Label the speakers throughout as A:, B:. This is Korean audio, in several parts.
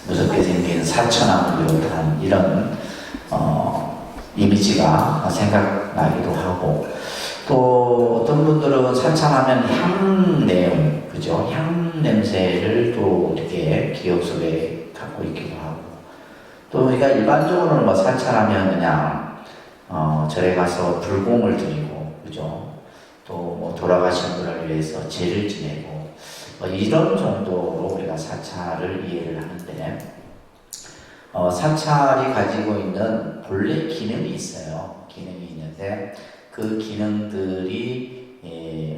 A: 무섭게 생긴 사천왕을 비롯한 이런 이미지가 생각나기도 하고, 또 어떤 분들은 사천하면 향 내음, 그죠? 향 냄새를 또 이렇게 기억 속에 갖고 있기도 하고, 또 우리가 일반적으로는 뭐 사천하면 그냥 절에 가서 불공을 드리고, 그죠? 또 뭐 돌아가신 분을 위해서 제를 지내고, 이런 정도로 우리가 사찰을 이해를 하는데, 사찰이 가지고 있는 본래 기능이 있어요. 기능이 있는데 그 기능들이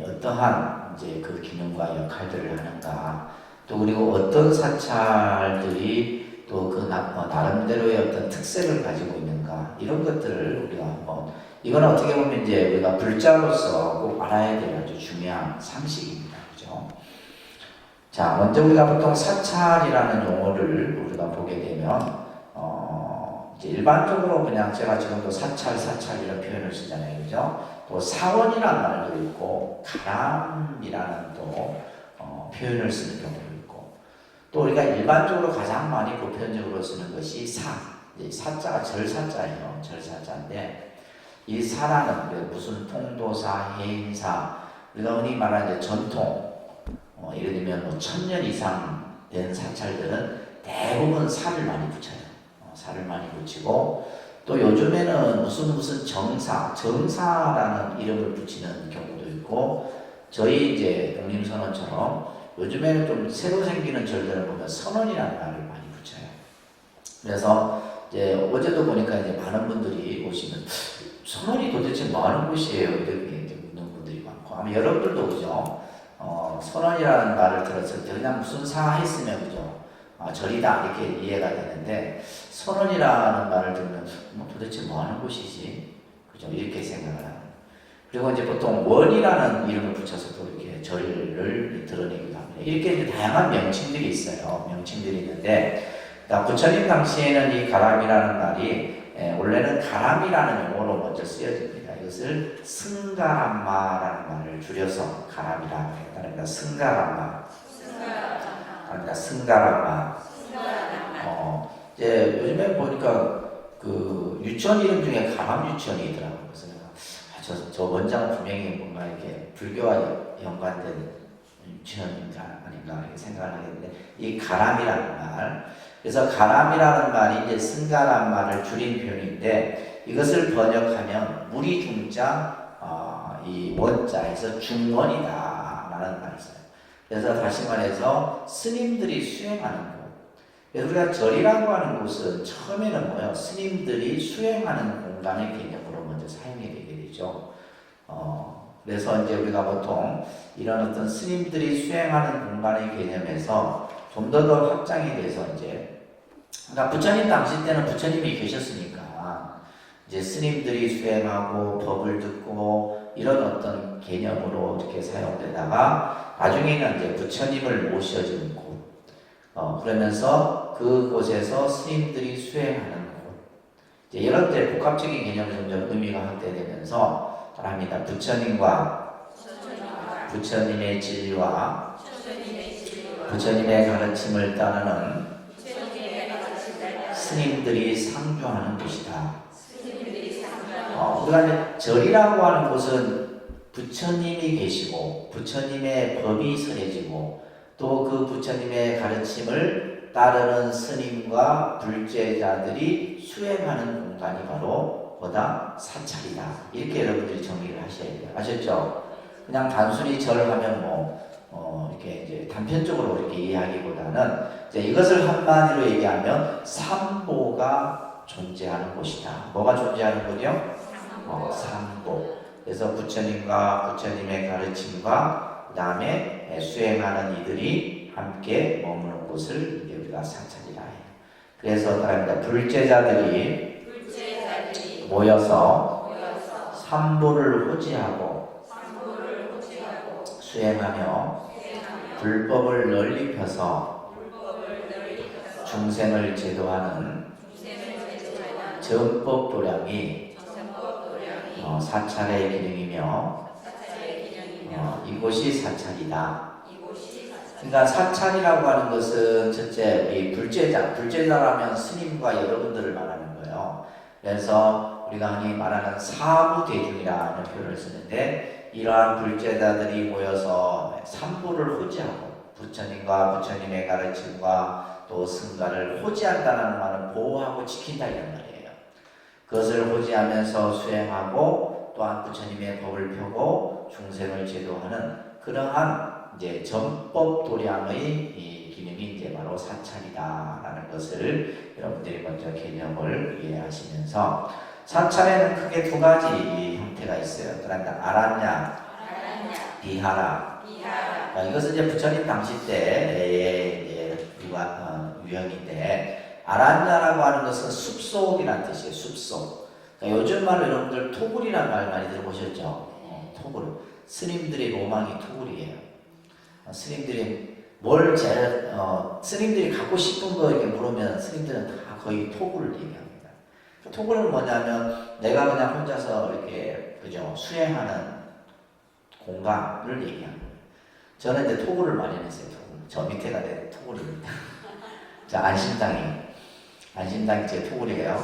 A: 어떠한 이제 그 기능과 역할들을 하는가, 또 그리고 어떤 사찰들이 또 그 나름대로의 어떤 특색을 가지고 있는가, 이런 것들을 우리가 한번, 이건 어떻게 보면 이제 우리가 불자로서 꼭 알아야 될 아주 중요한 상식입니다. 그죠? 자, 먼저 우리가 보통 사찰이라는 용어를 우리가 보게 되면 이제 일반적으로 그냥 제가 지금도 사찰 이런 표현을 쓰잖아요. 그죠? 또 사원이라는 말도 있고, 가람이라는 또 표현을 쓰는 경우도 있고, 또 우리가 일반적으로 가장 많이 보편적으로 쓰는 것이 사자가 절사자예요. 절사자인데, 이 사라는 무슨 통도사, 해인사, 우리가 흔히 말하는 전통, 예를 들면 뭐 1000년 이상 된 사찰들은 대부분 살을 많이 붙여요. 살을 많이 붙이고, 또 요즘에는 무슨 정사라는 이름을 붙이는 경우도 있고, 저희 이제 독립선언처럼 요즘에는 좀 새로 생기는 절들을 보면 선언이라는 말을 많이 붙여요. 그래서 이제 어제도 보니까 이제 많은 분들이 오시면 선언이 도대체 뭐 하는 곳이에요? 이렇게 이제 묻는 분들이 많고, 아마 여러분들도 그죠? 선언이라는 말을 들었을 때 그냥 무슨 사 했으면 그죠? 절이다 이렇게 이해가 되는데, 선언이라는 말을 들으면 도대체 뭐 하는 곳이지? 그죠? 이렇게 생각을 하는. 그리고 이제 보통 원이라는 이름을 붙여서 또 이렇게 절을 드러내기도 합니다. 이렇게 이제 다양한 명칭들이 있어요. 명칭들이 있는데, 부처님 당시에는 이 가람이라는 말이 원래는 가람이라는 용어로 먼저 쓰여집니다. 이것을 승가람마라는 말을 줄여서 가람이라고 했다는 승가람마. 아니다, 승가람마. 이제 요즘에 보니까 그 유치원 이름 중에 가람 유치원이 있더라고요. 그래서 저 원장은 분명히 뭔가 이렇게 불교와 연관된 유치원인가 아닌가 이렇게 생각을 하겠는데, 이 가람이라는 말, 그래서 가람이라는 말이 이제 승가람마를 줄인 표현인데, 이것을 번역하면 무리 중자 이 원자에서 중원이다 라는 말을 써요. 그래서 다시 말해서 스님들이 수행하는 곳. 그래서 우리가 절이라고 하는 곳은 처음에는 뭐예요? 스님들이 수행하는 공간의 개념으로 먼저 사용이 되게 되죠. 그래서 이제 우리가 보통 이런 어떤 스님들이 수행하는 공간의 개념에서 좀 더 확장이 돼서 이제, 그러니까 부처님 당시 때는 부처님이 계셨으니까 이제 스님들이 수행하고 법을 듣고 이런 어떤 개념으로 이렇게 사용되다가, 나중에는 이제 부처님을 모셔주는 곳, 그러면서 그곳에서 스님들이 수행하는 곳, 이제 이런 데 복합적인 개념이 점점 의미가 확대되면서 말합니다. 부처님의 진리와 부처님의 가르침을 따르는 스님들이 상주하는 곳이다. 우리가 이제 절이라고 하는 곳은 부처님이 계시고 부처님의 법이 설해지고, 또 그 부처님의 가르침을 따르는 스님과 불제자들이 수행하는 공간이 바로 뭐다? 사찰이다. 이렇게 여러분들이 정리를 하셔야 돼요. 아셨죠? 그냥 단순히 절하면 이렇게 이제 단편적으로 이렇게 이해하기보다는, 이제 이것을 한마디로 얘기하면 삼보가 존재하는 곳이다. 뭐가 존재하는 곳이요? 삼보. 그래서 부처님과 부처님의 가르침과 그 다음에 수행하는 이들이 함께 머무는 곳을 이제 우리가 사찰이라 해요. 그래서 말합니다. 불제자들이 모여서 삼보를 호지하고 수행하며 불법을 널리 펴서 중생을 제도하는 정법 도량이 사찰의 기능이며 이곳이 사찰이다. 그러니까 사찰이라고 하는 것은 첫째 이 불제자라면 스님과 여러분들을 말하는 거예요. 그래서 우리가 흔히 말하는 사부대중이라는 표현을 쓰는데 이러한 불제자들이 모여서 삼부를 호지하고 부처님과 부처님의 가르침과 또 승가를 호지한다는 말은 보호하고 지킨다 이런 말이에요. 그것을 호지하면서 수행하고 또한 부처님의 법을 펴고 중생을 제도하는 그러한 이제 전법 도량의 이 기능이 이제 바로 사찰이다라는 것을 여러분들이 먼저 개념을 이해하시면서 사찰에는 크게 두 가지 형태가 있어요. 그러니까 아란냐, 비하라. 이것은 이제 부처님 당시 때의 유형인데 아란냐라고 하는 것은 숲속이라는 뜻이에요. 숲속. 그러니까 요즘 말로 여러분들 토굴이라는 말 많이 들어보셨죠? 토굴. 스님들의 로망이 토굴이에요. 스님들이 스님들이 갖고 싶은 거 이렇게 물으면 스님들은 다 거의 토굴을 얘기합니다. 토굴은 뭐냐면 내가 그냥 혼자서 이렇게 그죠 수행하는 공간을 얘기하는 거예요. 저는 이제 토굴을 마련했어요. 토굴. 저 밑에가 내 토굴입니다. 자 안심당이 제 토굴이에요.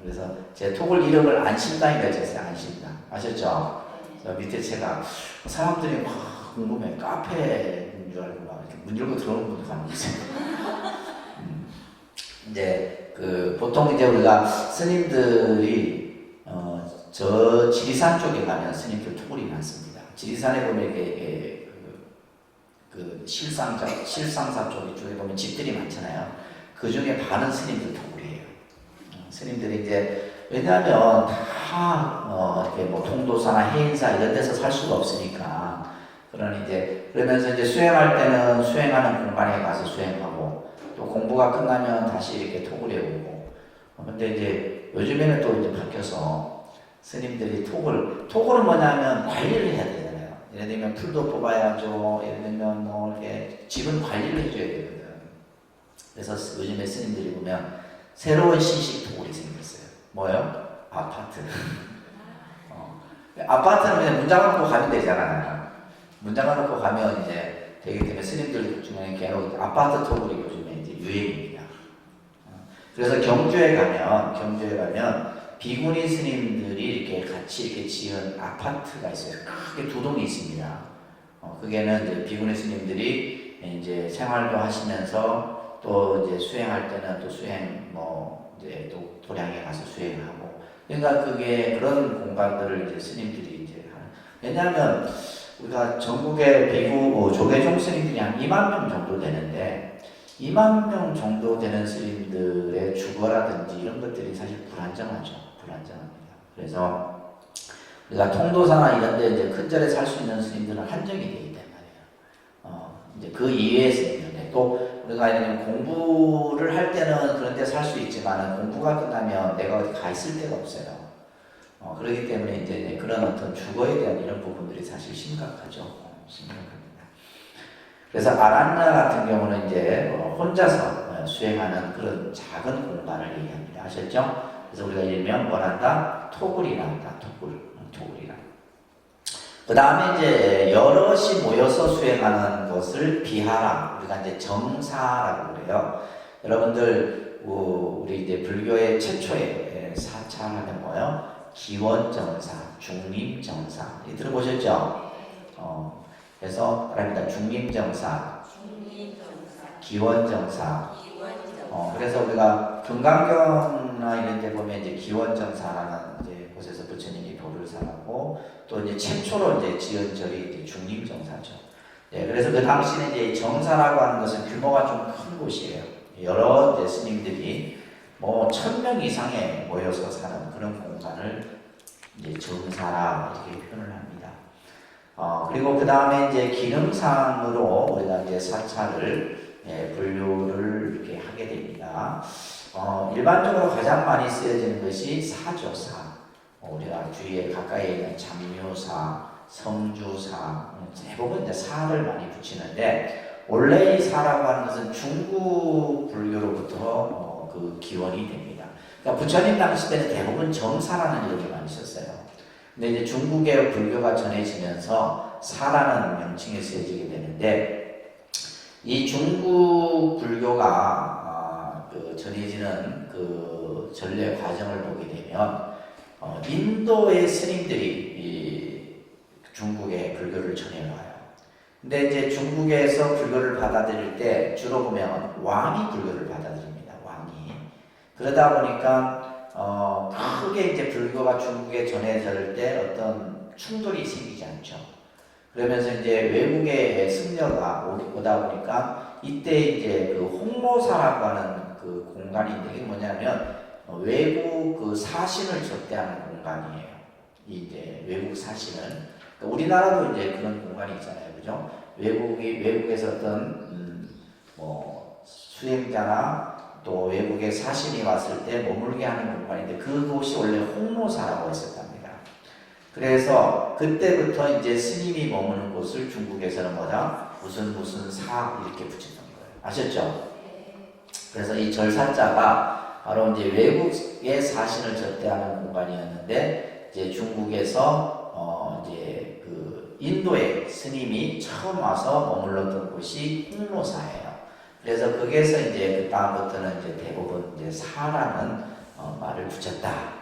A: 그래서 제 토굴 이름을 안심당이라고 했어요. 안심당 아셨죠? 저 밑에 제가 사람들이 막 궁금해. 카페인 줄 알고 막 이렇게 문 열고 들어오는 분도 많이 있어요. 이제 보통 이제 우리가 스님들이 저 지리산 쪽에 가면 스님들 토굴이 많습니다. 지리산에 보면 이렇게 실상사 쪽에 보면 집들이 많잖아요. 그 중에 반은 스님들 토굴이에요. 스님들이 이제 왜냐하면 다 이렇게 뭐 통도사나 해인사 이런 데서 살 수가 없으니까. 그러면서 이제 수행할 때는 수행하는 공간에 가서 수행하고 또 공부가 끝나면 다시 이렇게 토굴에 오고. 근데 이제 요즘에는 또 이제 바뀌어서 스님들이 토굴은 뭐냐면 관리를 해야 되잖아요. 예를 들면 풀도 뽑아야죠. 예를 들면 뭐 이렇게 집은 관리를 해줘야 되거든. 그래서 요즘에 스님들이 보면 새로운 신식 토굴이 생겼어요. 뭐예요? 아파트. 아파트는 그냥 문 잠가놓고 가면 되잖아요. 문 잠가놓고 가면 이제 되기 때문에 스님들 중에 계속 아파트 토굴이 요즘에 이제 유행입니다. 그래서 경주에 가면 비구니 스님들이 이렇게 같이 이렇게 지은 아파트가 있어요. 크게 두 동이 있습니다. 그게는 이제 비구니 스님들이 이제 생활도 하시면서 또 이제 수행할 때는 또 수행 이제 또 도량에 가서 수행을 하고. 그러니까 그게 그런 공간들을 이제 스님들이 이제 하는. 왜냐하면 우리가 전국에 비구 조계종 스님들이 한 2만 명 정도 되는데 2만 명 정도 되는 스님들의 주거라든지 이런 것들이 사실 불안정합니다. 그래서 우리가 통도사나 이런 데 이제 큰 절에 살 수 있는 스님들은 한정이 되어 있단 말이에요. 이제 그 이외의 스님들 또 우리가 공부를 할 때는 그런 데 살 수 있지만 공부가 끝나면 내가 어디 가 있을 데가 없어요. 그렇기 때문에 이제 그런 어떤 주거에 대한 이런 부분들이 사실 심각합니다. 그래서 아란나 같은 경우는 이제 혼자서 수행하는 그런 작은 공간을 얘기합니다. 아셨죠? 그래서 우리가 일명 뭐란다? 토굴이라 한다. 토굴이라. 그 다음에 이제 여럿이 모여서 수행하는 것을 비하라. 우리가 이제 정사라고 그래요. 여러분들 우리 이제 불교의 최초의 사찰하면 뭐예요? 기원정사, 중림정사 들어보셨죠? 그래서 말합니다. 중림정사, 기원정사. 그래서 우리가 금강경이나 이런 데 보면 이제 기원정사라는 이제 곳에서 부처님이 법을 살았고 또 이제 최초로 이제 지은 절이 이제 중림정사죠. 네, 그래서 그 당시에 이제 정사라고 하는 것은 규모가 좀 큰 곳이에요. 여러 이제 스님들이 1000명 이상에 모여서 사는 그런 공간을 이제 정사라 이렇게 표현을 합니다. 그리고 그 다음에 이제 기능상으로 우리가 이제 사찰을 분류를 이렇게 하게 됩니다. 일반적으로 가장 많이 쓰여지는 것이 사조사. 우리가 주위에 가까이 있는 장묘사, 성주사, 대부분 이제 사를 많이 붙이는데 원래 이 사라고 하는 것은 중국 불교로부터 그 기원이 됩니다. 그러니까 부처님 당시 때는 대부분 정사라는 이름을 많이 썼어요. 근데 이제 중국의 불교가 전해지면서 사라는 명칭이 쓰여지게 되는데 이 중국 불교가 그 전해지는 그 전래 과정을 보게 되면 인도의 스님들이 이 중국에 불교를 전해와요. 근데 이제 중국에서 불교를 받아들일 때 주로 보면 왕이 불교를 받아들입니다. 왕이. 그러다 보니까 크게 이제 불교가 중국에 전해질 때 어떤 충돌이 생기지 않죠. 그러면서 이제 외국의 승려가 오다 보니까 이때 이제 그 홍모사라고 하는 그 공간인데 이게 뭐냐면 외국 그 사신을 접대하는 공간이에요. 이제 외국 사신을. 그러니까 우리나라도 이제 그런 공간이 있잖아요. 그죠? 외국에서 어떤 뭐 수행자나 또 외국의 사신이 왔을 때 머물게 하는 공간인데 그곳이 원래 홍모사라고 했었답니다. 그래서 그때부터 이제 스님이 머무는 곳을 중국에서는 뭐다? 무슨 사 이렇게 붙였던 거예요. 아셨죠? 그래서 이 절사자가 바로 이제 외국의 사신을 접대하는 공간이었는데 이제 중국에서 이제 그 인도의 스님이 처음 와서 머물렀던 곳이 홍모사예요. 그래서 거기에서 이제 그 다음부터는 이제 대부분 이제 사라는 말을 붙였다.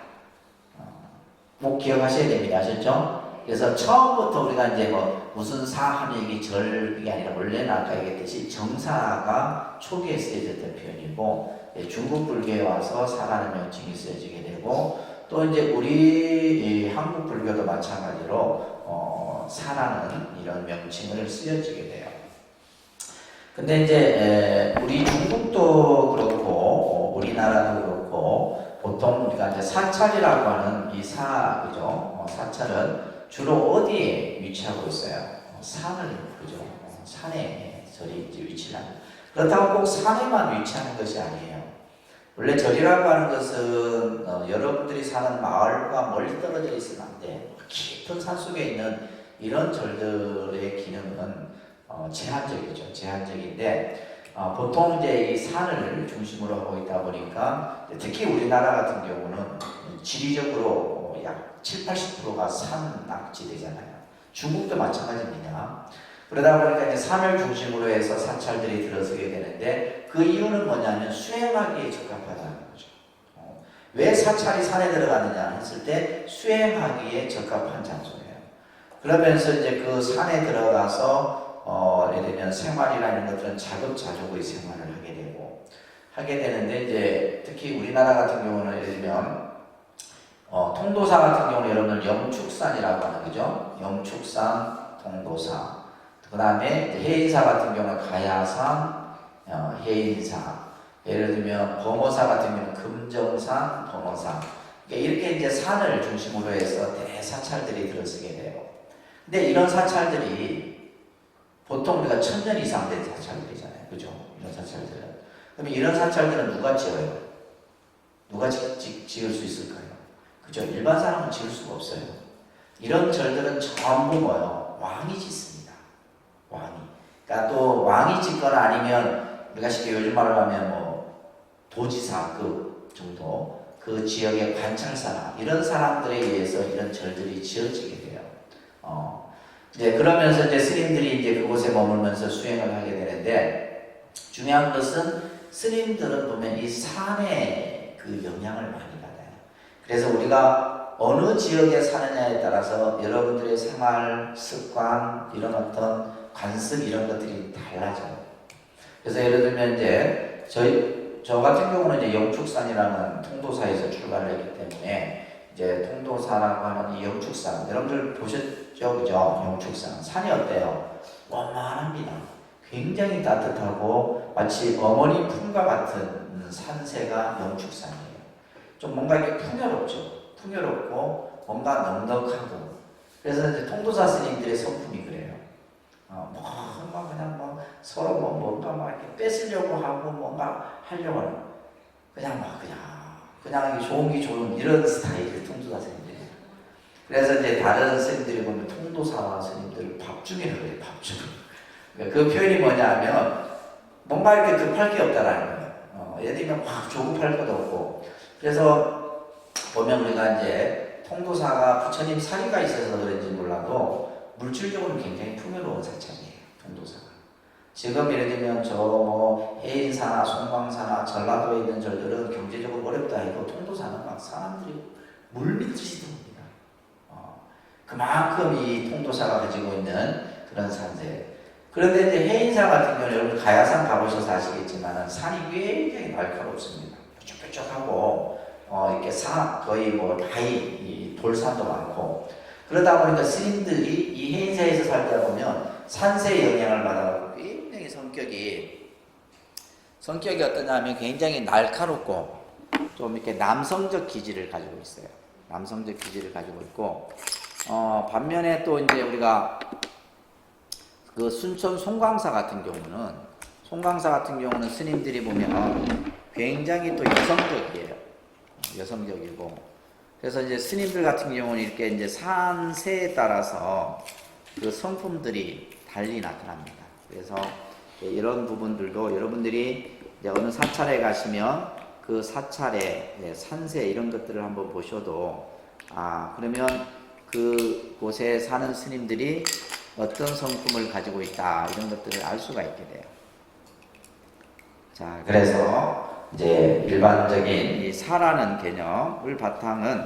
A: 꼭 기억하셔야 됩니다. 아셨죠? 그래서 처음부터 우리가 이제 뭐 무슨 사 하면 이게 절이 아니라 원래는 아까 얘기했듯이 정사가 초기에 쓰여졌던 표현이고 중국 불교에 와서 사라는 명칭이 쓰여지게 되고 또 이제 우리 한국 불교도 마찬가지로 사라는 이런 명칭을 쓰여지게 돼요. 근데 이제 우리 중국도 그렇고 우리나라도 그렇고 보통 우리가 이제 사찰이라고 하는 이 그죠? 사찰은 주로 어디에 위치하고 있어요? 산을, 그죠? 산에 절이 이제 위치를 합니다. 그렇다고 꼭 산에만 위치하는 것이 아니에요. 원래 절이라고 하는 것은 여러분들이 사는 마을과 멀리 떨어져 있으면 안 돼. 깊은 산 속에 있는 이런 절들의 기능은 제한적이죠. 제한적인데 보통 이제 이 산을 중심으로 하고 있다 보니까 특히 우리나라 같은 경우는 지리적으로 약 70~80%가 산낙지대잖아요. 중국도 마찬가지입니다. 그러다 보니까 이제 산을 중심으로 해서 사찰들이 들어서게 되는데 그 이유는 뭐냐면 수행하기에 적합하다는 거죠. 왜 사찰이 산에 들어가느냐 했을 때 수행하기에 적합한 장소예요. 그러면서 이제 그 산에 들어가서 예를 들면 생활이라는 것들은 자급자족의 생활을 하게 되는데 이제 특히 우리나라 같은 경우는 예를 들면 통도사 같은 경우는 여러분들 영축산이라고 하는 거죠. 영축산, 통도사. 그 다음에 해인사 같은 경우는 가야산, 해인사. 예를 들면 범어사 같은 경우는 금정산, 범어사. 그러니까 이렇게 이제 산을 중심으로 해서 대사찰들이 들어서게 돼요. 근데 이런 사찰들이 보통 우리가 1000년 이상 된 사찰들이잖아요. 그죠? 이런 사찰들은. 그럼 이런 사찰들은 누가 지어요? 누가 지을 수 있을까요? 그죠? 일반 사람은 지을 수가 없어요. 이런 절들은 전부 뭐예요? 왕이 짓습니다. 왕이. 그러니까 또 왕이 짓거나 아니면 우리가 쉽게 요즘 말로 하면 뭐 도지사급 정도 그 지역의 관찰사나 이런 사람들에 의해서 이런 절들이 지어지게 돼요. 이제 그러면서 이제 스님들이 이제 그곳에 머물면서 수행을 하게 되는데 중요한 것은 스님들은 보면 이 산의 그 영향을 많이 받아요. 그래서 우리가 어느 지역에 사느냐에 따라서 여러분들의 생활, 습관, 이런 어떤 관습 이런 것들이 달라져요. 그래서 예를 들면 이제 저 같은 경우는 이제 영축산이라는 통도사에서 출발을 했기 때문에 이제 통도사라고 하는 이 영축산 여러분들 보셨죠? 그죠? 영축산 산이 어때요? 원만합니다. 굉장히 따뜻하고 마치 어머니 품과 같은 산세가 영축산이에요. 좀 뭔가 이렇게 풍요롭죠. 풍요롭고 뭔가 넉넉하고. 그래서 이제 통도사 스님들의 성품이 그래요. 뭔가 그냥 뭐 서로 뭔가 막 이렇게 뺏으려고 하고 뭔가 하려고 하는 그냥 좋은 게 좋은 이런 스타일의 통도사 스님들이에요. 그래서 이제 다른 스님들이 보면 통도사 스님들 밥중이라고 그래요. 밥중. 그 표현이 뭐냐면 뭔가 이렇게 급할 게 없다라는 거예요. 예를 들면 막 조급할 것도 없고. 그래서 보면 우리가 이제 통도사가 부처님 사리가 있어서 그런지 몰라도 물질적으로는 굉장히 풍요로운 사찰이에요. 통도사가. 지금 예를 들면 저 뭐 해인사나 송광사나 전라도에 있는 절들은 경제적으로 어렵다 해도 통도사는 막 사람들이 물밀듯이 들어옵니다. 그만큼 이 통도사가 가지고 있는 그런 산세. 그런데 이제 해인사 같은 경우는 여러분 가야산 가보셔서 아시겠지만 산이 굉장히 날카롭습니다. 뾰족뾰족하고 이렇게 거의 뭐 바위, 돌산도 많고 그러다 보니까 스님들이 이 해인사에서 살다 보면 산세의 영향을 받아서 굉장히 성격이 어떠냐면 굉장히 날카롭고 좀 이렇게 남성적 기질을 가지고 있어요. 남성적 기질을 가지고 있고 반면에 또 이제 우리가 그 순천 송광사 같은 경우는 스님들이 보면 굉장히 또 여성적이고 그래서 이제 스님들 같은 경우는 이렇게 이제 산세에 따라서 그 성품들이 달리 나타납니다. 그래서 이런 부분들도 여러분들이 이제 어느 사찰에 가시면 그 사찰의 산세 이런 것들을 한번 보셔도 그러면 그 곳에 사는 스님들이 어떤 성품을 가지고 있다 이런 것들을 알 수가 있게 돼요. 자, 그래서 이제 일반적인 이 사라는 개념을 바탕은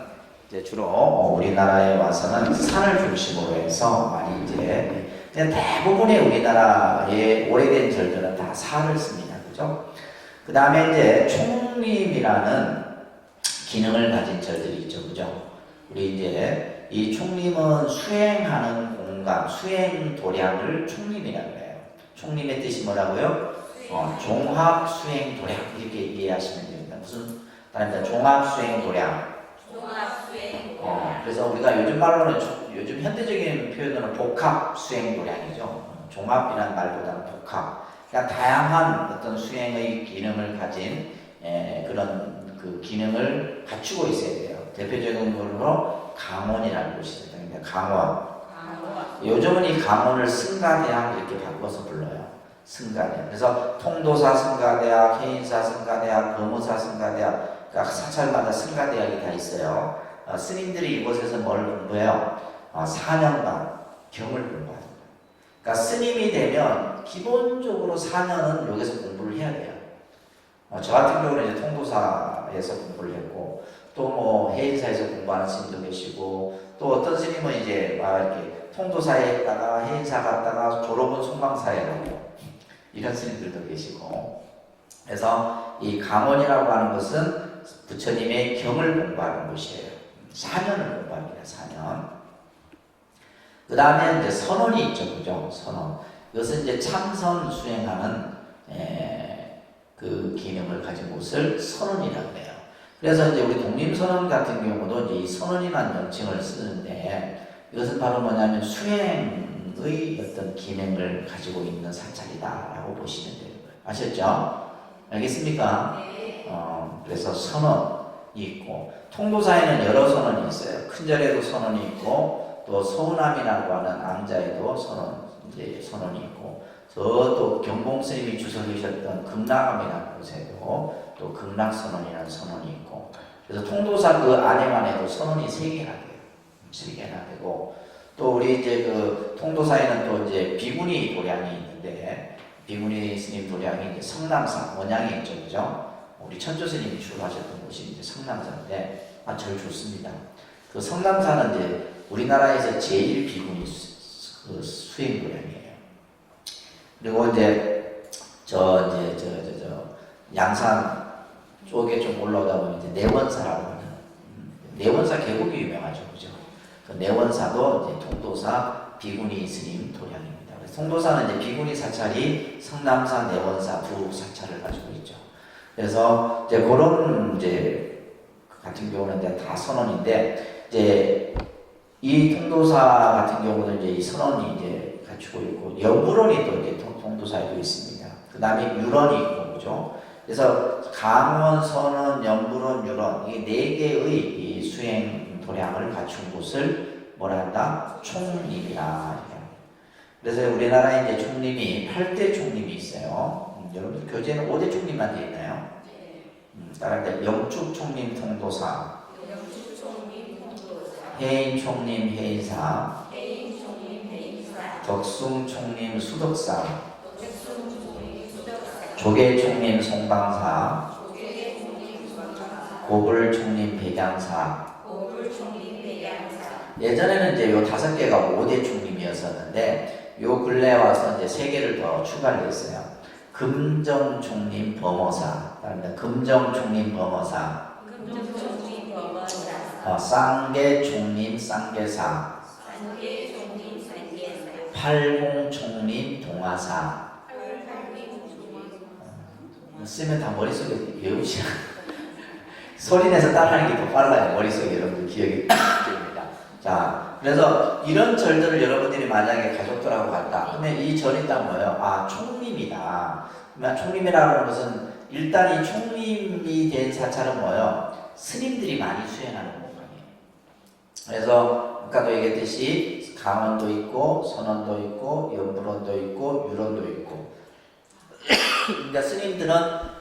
A: 이제 주로 우리나라에 와서는 산을 중심으로 해서 많이 이제 대부분의 우리나라의 오래된 절들은 다 사를 씁니다. 그죠? 그 다음에 이제 총림이라는 기능을 가진 절들이 있죠. 그죠? 우리 이제 이 총림은 수행하는 공간, 수행 도량을 총림이라고 해요. 총림의 뜻이 뭐라고요? 종합 수행 도량 이렇게 이해하시면 됩니다. 무슨 다른 종합 수행 도량. 그래서 우리가 요즘 말로는 요즘 현대적인 표현으로는 복합 수행 도량이죠. 종합이라는 말보다는 복합. 그러니까 다양한 어떤 수행의 기능을 가진 그런 그 기능을 갖추고 있어야 돼요. 대표적인 걸로 강원이라는 곳이 있어요. 강원. 요즘은 이 강원을 승가대학 이렇게 바꿔서 불러요. 승가대학. 그래서 통도사 승가대학, 해인사 승가대학, 거무사 승가대학, 그러니까 사찰마다 승가대학이 다 있어요. 스님들이 이곳에서 뭘 공부해요? 4년간 경을 공부합니다. 그러니까 스님이 되면 기본적으로 4년은 여기서 공부를 해야 돼요. 저 같은 경우는 이제 통도사에서 공부를 했고, 또 뭐 해인사에서 공부하는 스님도 계시고, 또 어떤 스님은 이제 이렇게 통도사에 있다가 해인사 갔다가 졸업은 송광사에 가고, 이런 스님들도 계시고, 그래서 이 강원이라고 하는 것은 부처님의 경을 공부하는 곳이에요. 4년을 공부합니다. 4년. 그 다음에 이제 선원이 있죠. 그죠? 선원. 이것은 이제 참선 수행하는 그 기능을 가진 곳을 선원이라고 해요. 그래서 이제 우리 독림선원 같은 경우도 이제 이 선원이라는 명칭을 쓰는데 이것은 바로 뭐냐면 수행의 어떤 기능을 가지고 있는 사찰이다라고 보시면 되는 거예요. 아셨죠? 알겠습니까? 네. 그래서 선원이 있고 통도사에는 여러 선원이 있어요. 큰절에도 선원이 있고 또 서운함이라고 하는 앙자에도 선원이 있고 또 경봉 스님이 주석이셨던 극락암이라는 곳에도 또 극락선원이라는 선원이 있고 그래서 통도사 그 안에만 해도 선원이 3개나 돼요. 3개나 되고 또 우리 이제 그 통도사에는 또 이제 비구니 도량이 있는데 비구니 스님 도량이 이제 성남사 원양에 있죠. 그죠? 우리 천조 스님이 주로 하셨던 곳이 이제 성남사인데 절 좋습니다. 그 성남사는 이제 우리나라에서 제일 비구니 수행 도량이에요. 그리고 이제 저 양산 쪽에 좀 올라오다 보면 이제 내원사라고 하는 내원사 계곡이 유명하죠, 그죠? 그 내원사도 이제 통도사 비구니 스님 도량입니다. 그래서 통도사는 이제 비구니 사찰이 성남사, 내원사 두 사찰을 가지고 있죠. 그래서 이제 그런 이제 같은 경우는 이제 다 선원인데 이제 이 통도사 같은 경우는 이제 이 선원이 이제 갖추고 있고 연불원이 또 이제 통도사에도 있습니다. 그 다음에 유런이 있고 그죠? 그래서 강원, 선원, 연불원, 유런 이 4개의 이 수행 도량을 갖춘 곳을 뭐라 한다? 총림이라. 그래서 우리나라에 이제 총림이 8대 총림이 있어요. 여러분 교재는 5대 총림만 되어 있나요? 따라합니다. 영축 총림 통도사, 해인 총림 해인사, 덕숭 총림 수덕사, 조계총림 송방사, 고불총림 백양사. 예전에는 이제 요 5개가 5대 총림이었었는데 요 근래 와서 이제 3개를 더 추가를 했어요. 금정총림 범어사, 그다음에 금정총림 범어사, 쌍계총림 쌍계사, 팔공총림 동화사. 쓰면 다 머릿속에 외우시나? 소리내서 따라하는 게 더 빨라요. 머릿속에 여러분들 기억이 됩니다. 자, 그래서 이런 절들을 여러분들이 만약에 가족들하고 갔다. 그러면 이 절이 딱 뭐예요? 아, 총림이다. 그러면 총림이라고 하는 것은 일단 이 총림이 된 사찰은 뭐예요? 스님들이 많이 수행하는 공간이에요. 그래서 아까도 얘기했듯이 강원도 있고, 선원도 있고, 연불원도 있고, 유론도 있고. 그러니까 스님들은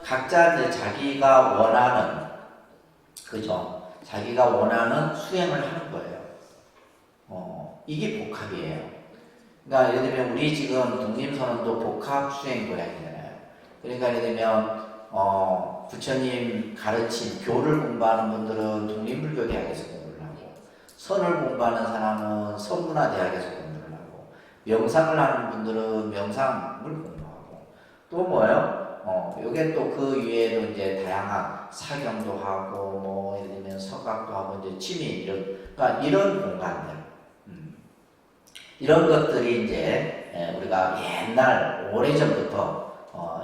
A: 각자 이제 자기가 원하는, 그죠? 자기가 원하는 수행을 하는 거예요. 이게 복합이에요. 그러니까 예를 들면 우리 지금 독립선언도 복합 수행 고향이잖아요. 그러니까 예를 들면 부처님 가르친 교를 공부하는 분들은 독립불교대학에서 공부를 하고, 선을 공부하는 사람은 선문화대학에서 공부를 하고, 명상을 하는 분들은 명상을 공부하고, 또 뭐예요? 요게 또 그 위에도 이제 다양한 사경도 하고, 뭐 예를 들면 서각도 하고, 이제 취미 그러니까 이런 공간들, 이런 것들이 이제 우리가 옛날 오래전부터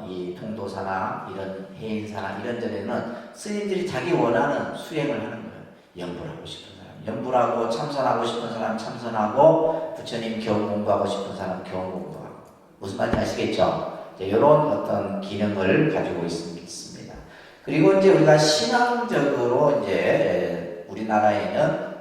A: 이 통도사나 이런 해인사나 이런 데는 스님들이 자기 원하는 수행을 하는 거예요. 연불하고 싶은 사람 연불하고, 참선하고 싶은 사람 참선하고, 부처님 교훈 공부하고 싶은 사람 교훈 공부하고. 무슨 말인지 아시겠죠? 이런 어떤 기능을 가지고 있습니다. 그리고 이제 우리가 신앙적으로 이제 우리나라에는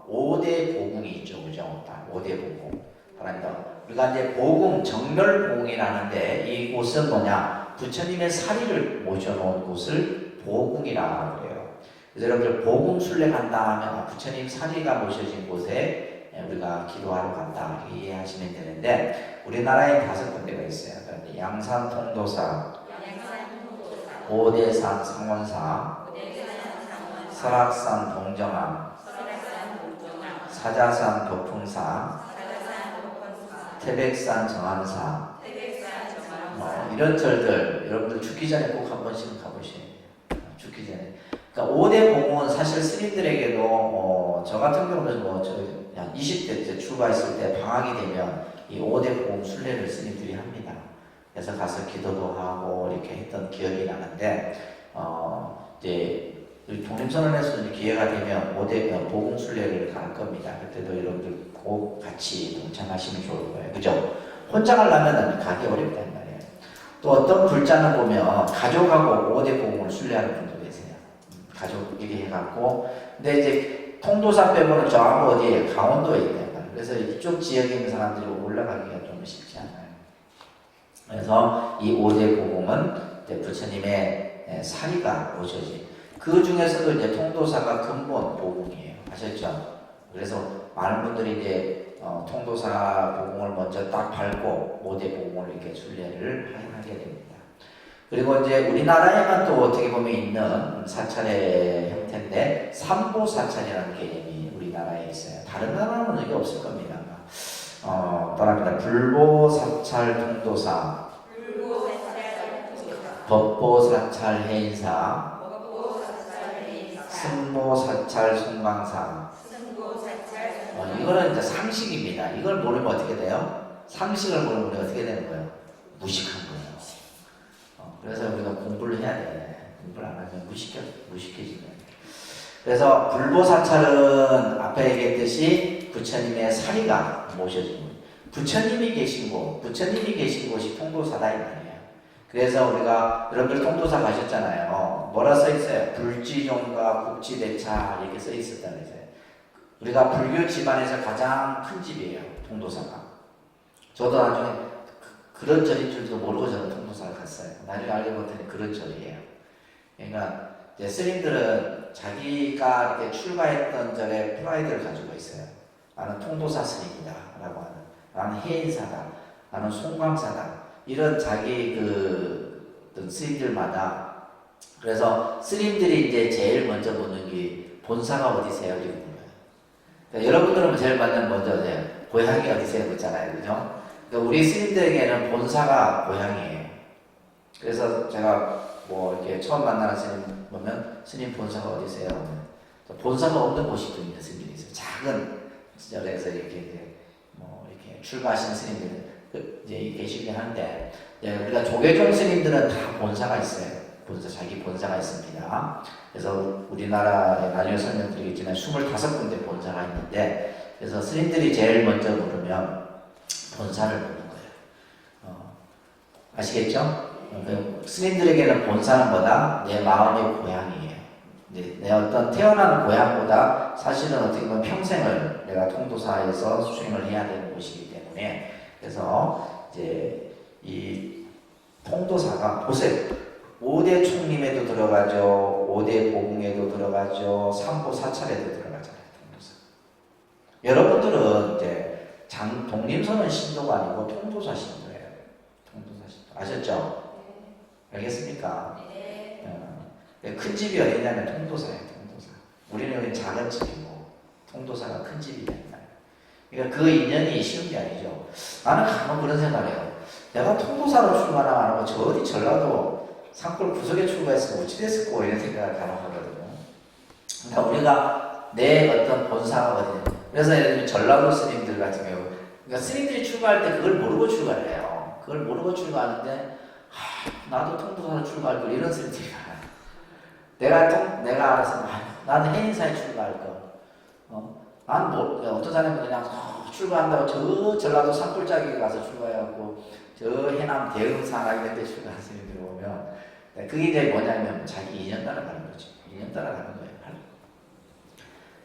A: 5대 보궁이 있죠, 그죠? 5대 보궁. 그러니까 우리가 이제 보궁, 정멸보궁이라는데 이곳은 뭐냐? 부처님의 사리를 모셔놓은 곳을 보궁이라고 그래요. 그래서 여러분들 보궁 순례 간다 하면 부처님 사리가 모셔진 곳에 우리가 기도하러 간다 이렇게 이해하시면 되는데, 우리나라에 5군데가 있어요. 양산 통도사, 오대산 상원사, 설악산 동정암, 사자산 덕풍사, 태백산 정암사. 이런 절들 여러분들 죽기 전에 꼭 한 번씩은 가보셔야 돼요. 죽기 전에. 그러니까 5대 보궁은 사실 스님들에게도 저 같은 경우는 한 20대 때 출가했을 때 방학이 되면 이 5대 보궁 순례를 스님들이 합니다. 그래서 가서 기도도 하고 이렇게 했던 기억이 나는데, 이제 독립선언에서 기회가 되면 5대 보궁 순례를 갈 겁니다. 그때도 여러분들 꼭 같이 동참하시면 좋을 거예요. 그죠? 혼자 가려면 가기 어렵단 말이에요. 또 어떤 불자는 보면 가족하고 5대 보궁을 순례하는 분도 계세요. 가족끼리 해갖고. 근데 이제 통도사 빼고는 저 어디에 강원도에 있단 말이에요. 그래서 이쪽 지역에 있는 사람들이 올라가기가 좀 쉽지 않아요. 그래서 이 5대 보궁은 이제 부처님의 사리가 모셔진, 그 중에서도 이제 통도사가 근본 보궁이에요. 아셨죠? 그래서 많은 분들이 이제 통도사 보궁을 먼저 딱 밟고 5대 보궁을 이렇게 순례를 하게 됩니다. 그리고 이제 우리나라에만 또 어떻게 보면 있는 사찰의 형태인데, 삼보사찰이라는 개념이 우리나라에 있어요. 다른 나라는 이게 없을 겁니다. 떠납니다. 불보사찰 통도사, 법보사찰 해인사, 승보사찰 송광사. 이거는 이제 상식입니다. 이걸 모르면 어떻게 돼요? 상식을 모르면 우리가 어떻게 되는 거예요? 무식한 거예요. 그래서 우리가 공부를 해야 돼. 공부를 안 하면 무식해지는 거예요. 그래서 불보사찰은 앞에 얘기했듯이 부처님의 사리가 모셔진 거예요. 부처님이 계신 곳이 통도사다 이 말이에요. 그래서 우리가 여러분들 통도사 가셨잖아요. 뭐라 써 있어요? 불지종과 국지대차 이렇게 써 있었다 그랬어요. 우리가 불교 집안에서 가장 큰 집이에요, 통도사가. 저도 나중에 그런 절인 줄도 모르고 저는 통도사를 갔어요. 나중에 알고 봤더니 그런 절이에요. 그러니까 이제 스님들은 자기가 이렇게 출가했던 절에 프라이드를 가지고 있어요. 나는 통도사 스님이다 라고 하는, 나는 해인사다, 나는 송광사다, 이런 자기 그 어떤 스님들마다 그래서 스님들이 이제 제일 먼저 묻는 게 본사가 어디세요? 이렇게 물어요. 그러니까 여러분들은 제일 먼저 고향이 어디세요? 묻잖아요, 그죠? 그러니까 우리 스님들에게는 본사가 고향이에요. 그래서 제가 뭐 이렇게 처음 만나는 스님 보면 스님 본사가 어디세요? 본사가 없는 곳이 또 있는 스님들이 있어요. 작은 절에서 이렇게 뭐 이렇게 출가하신 스님들은 이제 계시긴 한데 우리가 조계종 스님들은 다 본사가 있어요. 자기 본사가 있습니다. 그래서 우리나라에 나중에 설명드리겠지만 25군데 본사가 있는데 그래서 스님들이 제일 먼저 부르면 본사를 부르는 거예요. 아시겠죠? 스님들에게는 본사는 뭐다? 내 마음의 고향이에요. 내 어떤 태어난 고향보다 사실은 어떻게 보면 평생을 내가 통도사에서 수행을 해야 되는 곳이기 때문에 그래서 이제 이 통도사가 보세요. 5대 총림에도 들어가죠. 5대 보궁에도 들어가죠. 삼보 사찰에도 들어가잖아요. 통도사. 여러분들은 이제 독림선은 신도가 아니고 통도사 신도예요. 통도사 신도. 아셨죠? 알겠습니까? 큰 집이 어디냐면 통도사예요. 통도사. 우리는 여기 작은 집이고 통도사가 큰 집이잖아요. 그러니까 그 인연이 쉬운 게 아니죠. 나는 가끔 그런 생각을 해요. 내가 통도사로 출마를 안 하고 저 어디 전라도 산골 구석에 출마했으면 어찌 됐을까 이런 생각을 가끔 하거든요. 그러니까 우리가 내 어떤 본사가 어디냐. 그래서 예를 들면 전라도 스님들 같은 경우 그러니까 스님들이 출마할 때 그걸 모르고 출마를 해요. 그걸 모르고 출마하는데 나도 통도사로 출마할 걸 이런 스님들이 많아요. 내가 알아서 나는 해인사에 출마할 거. 난 어떤 사람이 그냥 출마한다고 저 전라도 산골짜기에 가서 출마해갖고 저 해남 대흥사나 이런 데 출마하는 스님들 보면 그게 이제 뭐냐면 자기 인연 따라가는 거죠. 인연 따라가는 거예요.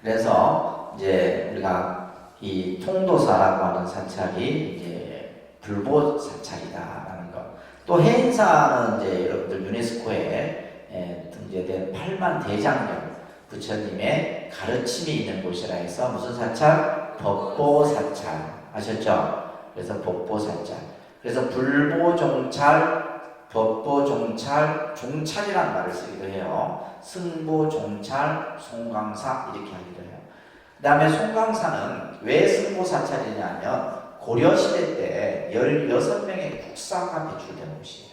A: 그래서 이제 우리가 이 통도사라고 하는 사찰이 이제 불보 사찰이다라는 거. 또 해인사는 이제 여러분들 유네스코에 등재된 8만 대장경 부처님의 가르침이 있는 곳이라 해서 무슨 사찰? 법보사찰. 아셨죠? 그래서 법보사찰. 그래서 불보종찰, 법보종찰, 종찰이라는 말을 쓰기도 해요. 승보종찰, 송강사 이렇게 하기도 해요. 그 다음에 송강사는 왜 승보사찰이냐면 고려시대 때 16명의 국사가 배출된 곳이에요.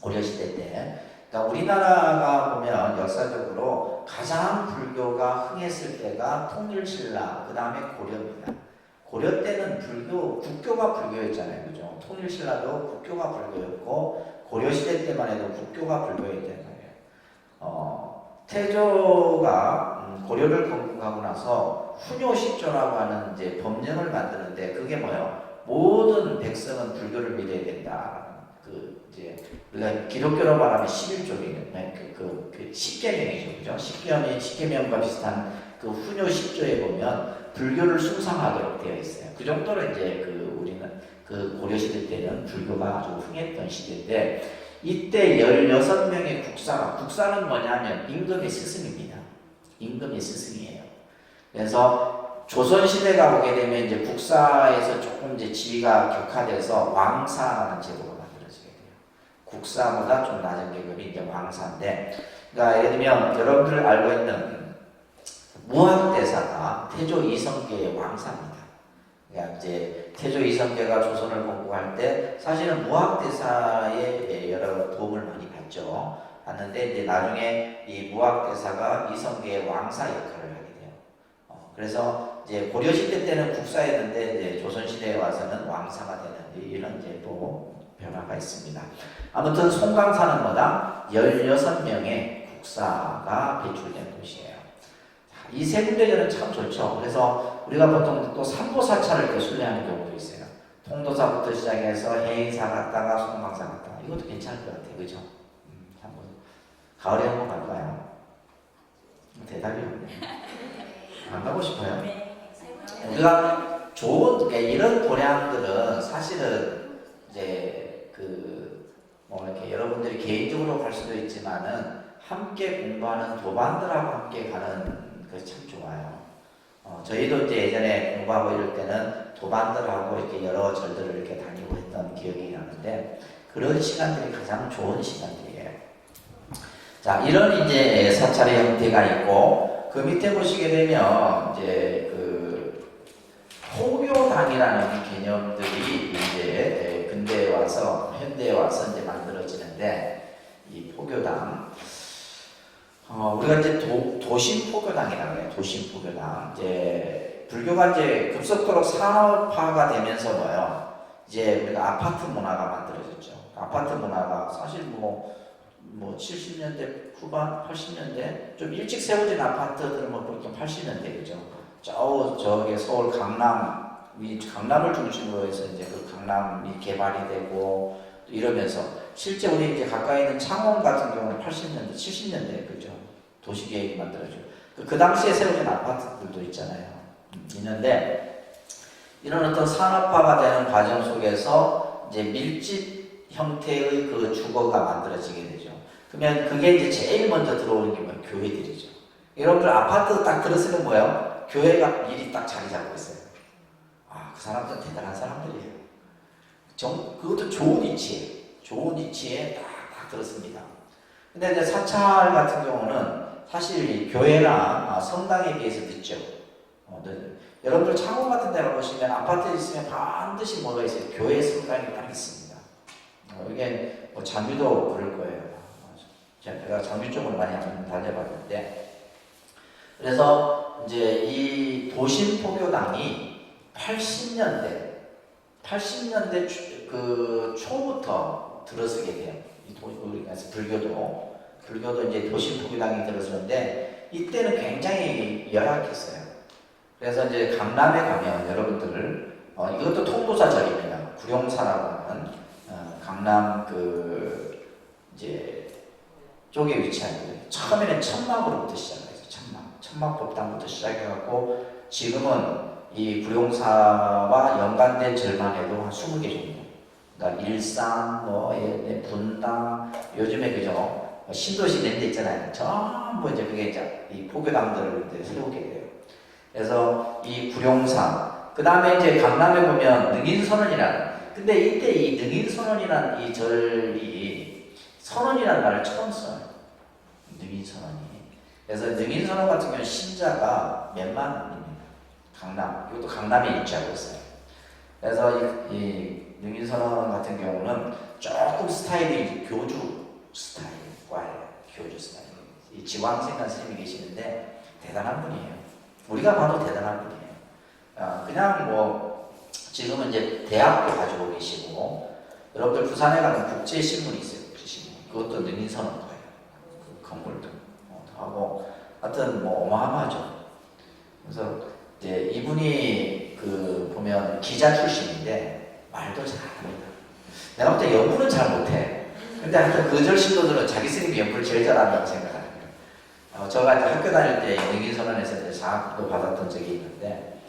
A: 고려시대 때. 그러니까 우리나라가 보면 역사적으로 가장 불교가 흥했을 때가 통일신라, 그 다음에 고려입니다. 고려 때는 국교가 불교였잖아요. 그죠? 통일신라도 국교가 불교였고, 고려시대 때만 해도 국교가 불교였단 말이에요. 태조가 고려를 건국하고 나서 훈요식조라고 하는 이제 법령을 만드는데, 그게 뭐예요? 모든 백성은 불교를 믿어야 된다. 이제 우리가 기독교로 말하면 11조이거든요. 그 십계명이죠, 그죠? 십계명과 비슷한 그 훈요 10조에 보면 불교를 숭상하도록 되어 있어요. 그 정도로 이제 우리는 그 고려 시대 때는 불교가 아주 흥했던 시대인데 이때 16명의 국사는 뭐냐면 임금의 스승입니다. 임금의 스승이에요. 그래서 조선 시대가 오게 되면 이제 국사에서 조금 이제 지위가 격화돼서 왕사라는 제도가 국사보다 좀 낮은 계급이 이제 왕사인데, 그러니까 예를 들면 여러분들 알고 있는 무학대사가 태조 이성계의 왕사입니다. 그러니까 이제 태조 이성계가 조선을 건국할 때 사실은 무학대사의 여러 도움을 많이 받는데 이제 나중에 이 무학대사가 이성계의 왕사 역할을 하게 돼요. 그래서 이제 고려시대 때는 국사였는데 이제 조선시대에 와서는 왕사가 되는 이런 이제 또 변화가 있습니다. 아무튼 송강사는 뭐다? 16명의 국사가 배출된 곳이에요. 이 세 군데는 참 좋죠. 그래서 우리가 보통 또 삼보사찰을 이렇게 순례하는 경우도 있어요. 통도사부터 시작해서 해인사 갔다가 송강사 갔다가 이것도 괜찮을 것 같아요. 그죠? 한번 가을에 한번 갈까요? 대답이 없네. 안 가고 싶어요. 우리가 좋은 이런 도량들은 사실은 이제 뭐 이렇게 여러분들이 개인적으로 갈 수도 있지만은 함께 공부하는 도반들하고 함께 가는 그 참 좋아요. 저희도 이제 예전에 공부하고 이럴 때는 도반들하고 이렇게 여러 절들을 이렇게 다니고 했던 기억이 나는데 그런 시간들이 가장 좋은 시간들이에요. 자, 이런 이제 사찰의 형태가 있고, 그 밑에 보시게 되면 이제 그 포교당이라는 개념들이 이제 근대에 와서 현대에 와서 이제 만들어지는데, 이 포교당, 우리가 이제 도심 포교당이라고 해요. 도심 포교당. 이제 불교가 이제 급속도로 산업화가 되면서 뭐요? 이제 우리가 아파트 문화가 만들어졌죠. 아파트 문화가 사실 뭐 70년대 후반, 80년대 좀 일찍 세워진 아파트들은 뭐 보통 80년대 그죠. 저기 서울 강남을 중심으로 해서 이제 그 강남이 개발이 되고 이러면서 실제 우리 이제 가까이 있는 창원 같은 경우는 80년대, 70년대 그죠. 도시계획이 만들어져. 그 당시에 세워진 아파트들도 있잖아요. 있는데 이런 어떤 산업화가 되는 과정 속에서 이제 밀집 형태의 그 주거가 만들어지게 되죠. 그러면 그게 이제 제일 먼저 들어오는 게 뭐예요? 교회들이죠. 여러분들 아파트 딱 들었으면 뭐예요? 교회가 미리 딱 자리 잡고 있어요. 그 사람들은 대단한 사람들이에요. 그것도 좋은 위치에 딱 들었습니다. 근데 이제 사찰 같은 경우는 사실 교회나 성당에 비해서 늦죠. 여러분들 창원 같은 데 가보시면 아파트에 있으면 반드시 뭐가 있어요? 교회 성당이 딱 있습니다. 이게 뭐 장유도 그럴 거예요. 제가 장유 쪽으로 많이 다녀봤는데, 그래서 이제 이 도심 포교당이 80년대 그 초부터 들어서게 돼요. 우리가 불교도 이제 도심 포교당이 들어서는데 이때는 굉장히 열악했어요. 그래서 이제 강남에 가면 여러분들 이것도 통도사절입니다. 구룡사라고 하는 강남 그 이제 쪽에 위치한 거예요. 처음에는 천막으로부터 시작해서 천막법당부터 시작해갖고 지금은 이 구룡사와 연관된 절만 해도 한 20개 정도. 그러니까 일산, 분당, 요즘에 그죠? 신도시 이런 데 있잖아요. 전부 이제 그게 이제 이 포교당들을 이제 세우게 돼요. 그래서 이 구룡사, 그 다음에 이제 강남에 보면 능인선언이라는, 근데 이때 이 능인선언이라는 이 절이 선언이라는 말을 처음 써요. 능인선언이. 그래서 능인선언 같은 경우는 신자가 몇만 명입니다. 이것도 강남에 위치하고 있어요. 그래서 이 능인선언 같은 경우는 조금 스타일이 교주 스타일과예요. 교주 스타일. 이 지왕생관 스님이 계시는데 대단한 분이에요. 우리가 봐도 대단한 분이에요. 그냥 뭐 지금은 이제 대학도 가지고 계시고, 여러분들 부산에 가면 국제신문이 있어요. 국제신문. 그것도 능인선언 거예요. 그 건물도 하고, 하여튼 뭐 어마어마하죠. 그래서 이제 이분이 그 보면 기자 출신인데 말도 잘합니다. 내가 볼 때 연구는 잘 못해. 근데 하여튼 그 절 신도들은 자기 스님이 연구를 제일 잘한다고 생각합니다. 제가 학교 다닐 때 능인선언에서 이제 사학도 받았던 적이 있는데,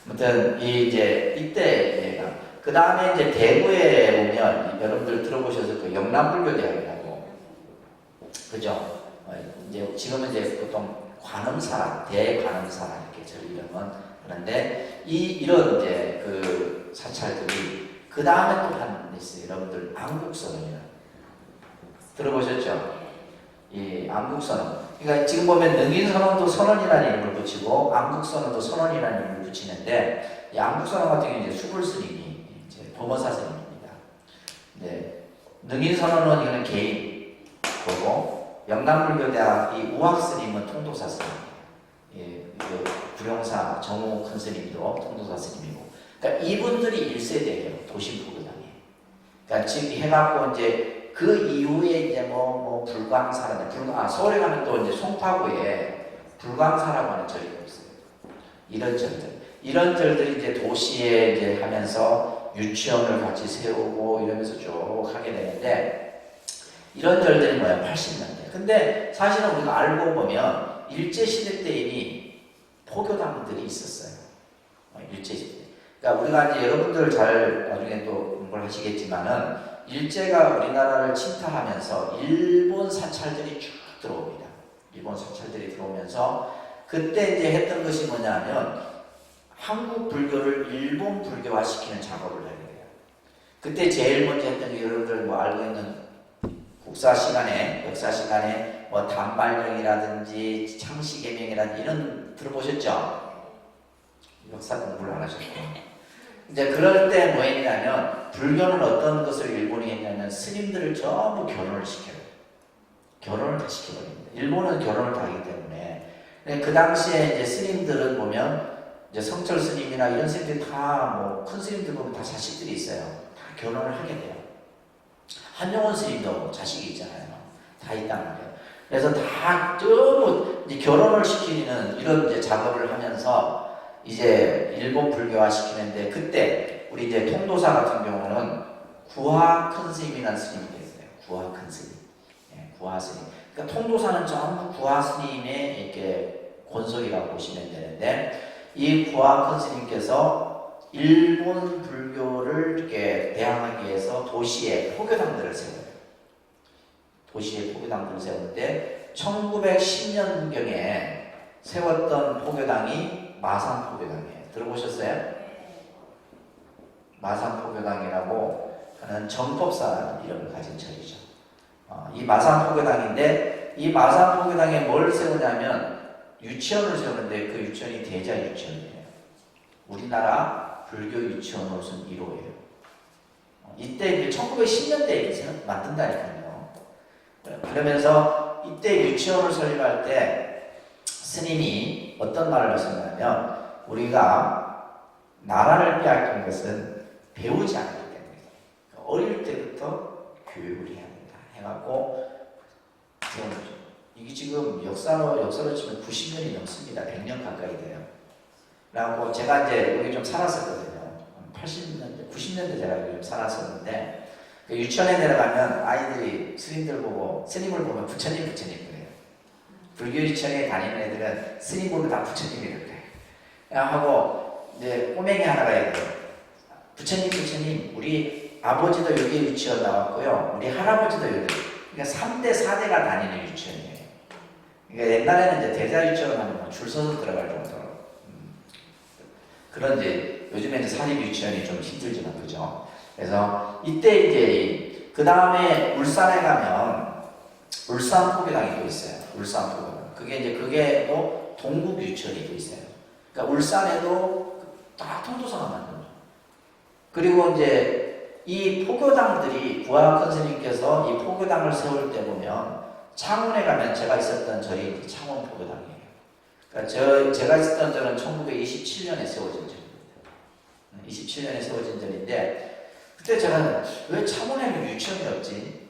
A: 아무튼 이때 얘가 그 다음에 이제 대구에 오면 여러분들 들어보셔서 그 영남불교대학이라고 그죠? 이제 지금은 이제 보통 관음사라, 대관음사라 이렇게 절 이름은 그런데 이런 이제 그 사찰들이 그 다음에 또 한 있어요. 여러분들 안국선언이라는 들어보셨죠? 이 안국선언. 그러니까 지금 보면 능인선언도 선언이라는 이름을 붙이고 안국선언도 선언이라는 이름을 붙이는데, 이 안국선언 같은 경우는 이제 수불스님이 이제 범어사 스님입니다. 네. 능인선언은 이거는 개인 거고, 영남불교대학 이 우학스님은 통도사 스님이에요. 예, 그 구룡사 정우 큰 스님도 통도사 스님이고, 그러니까 이분들이 1세대예요. 도심포교당이. 그러니까 지금 해갖고 이제 그 이후에 이제 불광사라는 서울에 가면 또 이제 송파구에 불광사라고 하는 절이 있어요. 이런 절들이 이제 도시에 이제 하면서 유치원을 같이 세우고 이러면서 쭉 하게 되는데, 이런 절들이 뭐야? 80년대. 근데 사실은 우리가 알고 보면 일제시대 때 이미 포교당들이 있었어요. 일제시대. 그러니까 우리가 이제 여러분들 잘 나중에 또 공부를 하시겠지만은, 일제가 우리나라를 침탈하면서 일본 사찰들이 쭉 들어옵니다. 일본 사찰들이 들어오면서 그때 이제 했던 것이 뭐냐면 한국 불교를 일본 불교화 시키는 작업을 하게 돼요. 그때 제일 먼저 했던 게 여러분들 뭐 알고 있는 국사 시간에, 역사 시간에 뭐 단발령이라든지 창씨개명이라든지 이런 들어보셨죠? 역사 공부를 안 하셨고. 이제 그럴 때 뭐 했냐면, 불교는 어떤 것을 일본이 했냐면 스님들을 전부 결혼을 시켜요. 결혼을 다 시켜버립니다. 일본은 결혼을 다 하기 때문에. 그 당시에 이제 스님들은 보면 이제 성철 스님이나 이런 스님들이 다 뭐 큰 스님들 보면 다 자식들이 있어요. 다 결혼을 하게 돼요. 한용원 스님도 자식이 있잖아요. 다 있단 말이에요. 그래서 다 전부 이제 결혼을 시키는 이런 이제 작업을 하면서 이제 일본 불교화 시키는데, 그때 우리 이제 통도사 같은 경우는 구화 큰 스님이라는 스님이 있어요. 구화 큰 스님. 예, 구화 스님. 그러니까 통도사는 전부 구화 스님의 이렇게 권속이라고 보시면 되는데, 이 구화 큰 스님께서 일본 불교를 이렇게 대항하기 위해서 도시에 포교당들을 세워요. 도시에 포교당들을 세우는데 1910년경에 세웠던 포교당이 마산 포교당이에요. 들어보셨어요? 마산 포교당이라고 하는 정법사라는 이름을 가진 절이죠. 이 마산 포교당인데, 이 마산 포교당에 뭘 세우냐면 유치원을 세우는데, 그 유치원이 대자 유치원이에요. 우리나라 불교 유치원으로서는 1호예요. 이때 1910년대에 만든다니까요. 그러면서 이때 유치원을 설립할 때 스님이 어떤 말을 하셨냐면, 우리가 나라를 빼앗긴 것은 배우지 않기 때문이다. 어릴 때부터 교육을 해야 된다 해갖고 세운 거죠. 이게 지금 역사로 치면 90년이 넘습니다. 100년 가까이 돼요. 그래갖고 제가 이제 여기 좀 살았었거든요. 80년대, 90년대 제가 여기 좀 살았었는데, 그 유치원에 내려가면 아이들이 스님을 보면 부처님 그래요. 불교 유치원에 다니는 애들은 스님 보면 다 부처님이라고 그래요. 하고 이제 꼬맹이 하나가 있어요. 부처님, 우리 아버지도 여기 유치원 나왔고요. 우리 할아버지도 여기. 그러니까 3대, 4대가 다니는 유치원이에요. 그러니까 옛날에는 이제 대자 유치원 하면 줄 서서 들어갈 정도로. 그런 이제 요즘에 이제 사립 유치원이 좀 힘들지만, 그죠? 그래서 이때 이제 그 다음에 울산에 가면 울산 포교당이 또 있어요. 울산 포교당. 그게 또 동국 유치원이 또 있어요. 그러니까 울산에도 다 통도사가 만든 거죠. 그리고 이제 이 포교당들이 구화 선생님께서 이 포교당을 세울 때 보면 창원에 가면 제가 있었던 절이 창원 포교당이에요. 그러니까 제가 있었던 절은 1927년에 세워진 절입니다. 27년에 세워진 절인데, 그때 제가 왜 창원에는 유치원이 없지?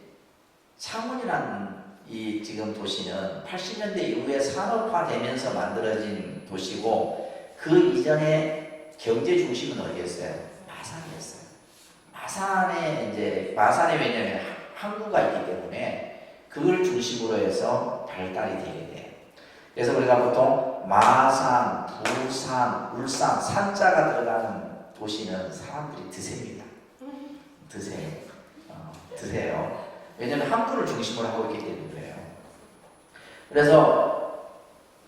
A: 창원이라는 이 지금 도시는 80년대 이후에 산업화되면서 만들어진 도시고, 그 이전에 경제 중심은 어디였어요? 마산이었어요. 마산에 왜냐면 항구가 있기 때문에 그걸 중심으로 해서 발달이 되게 돼요. 그래서 우리가 보통 마산, 부산, 울산, 산자가 들어가는 도시는 사람들이 드셉니다. 드세요. 왜냐면 항구를 중심으로 하고 있기 때문에 그래요. 그래서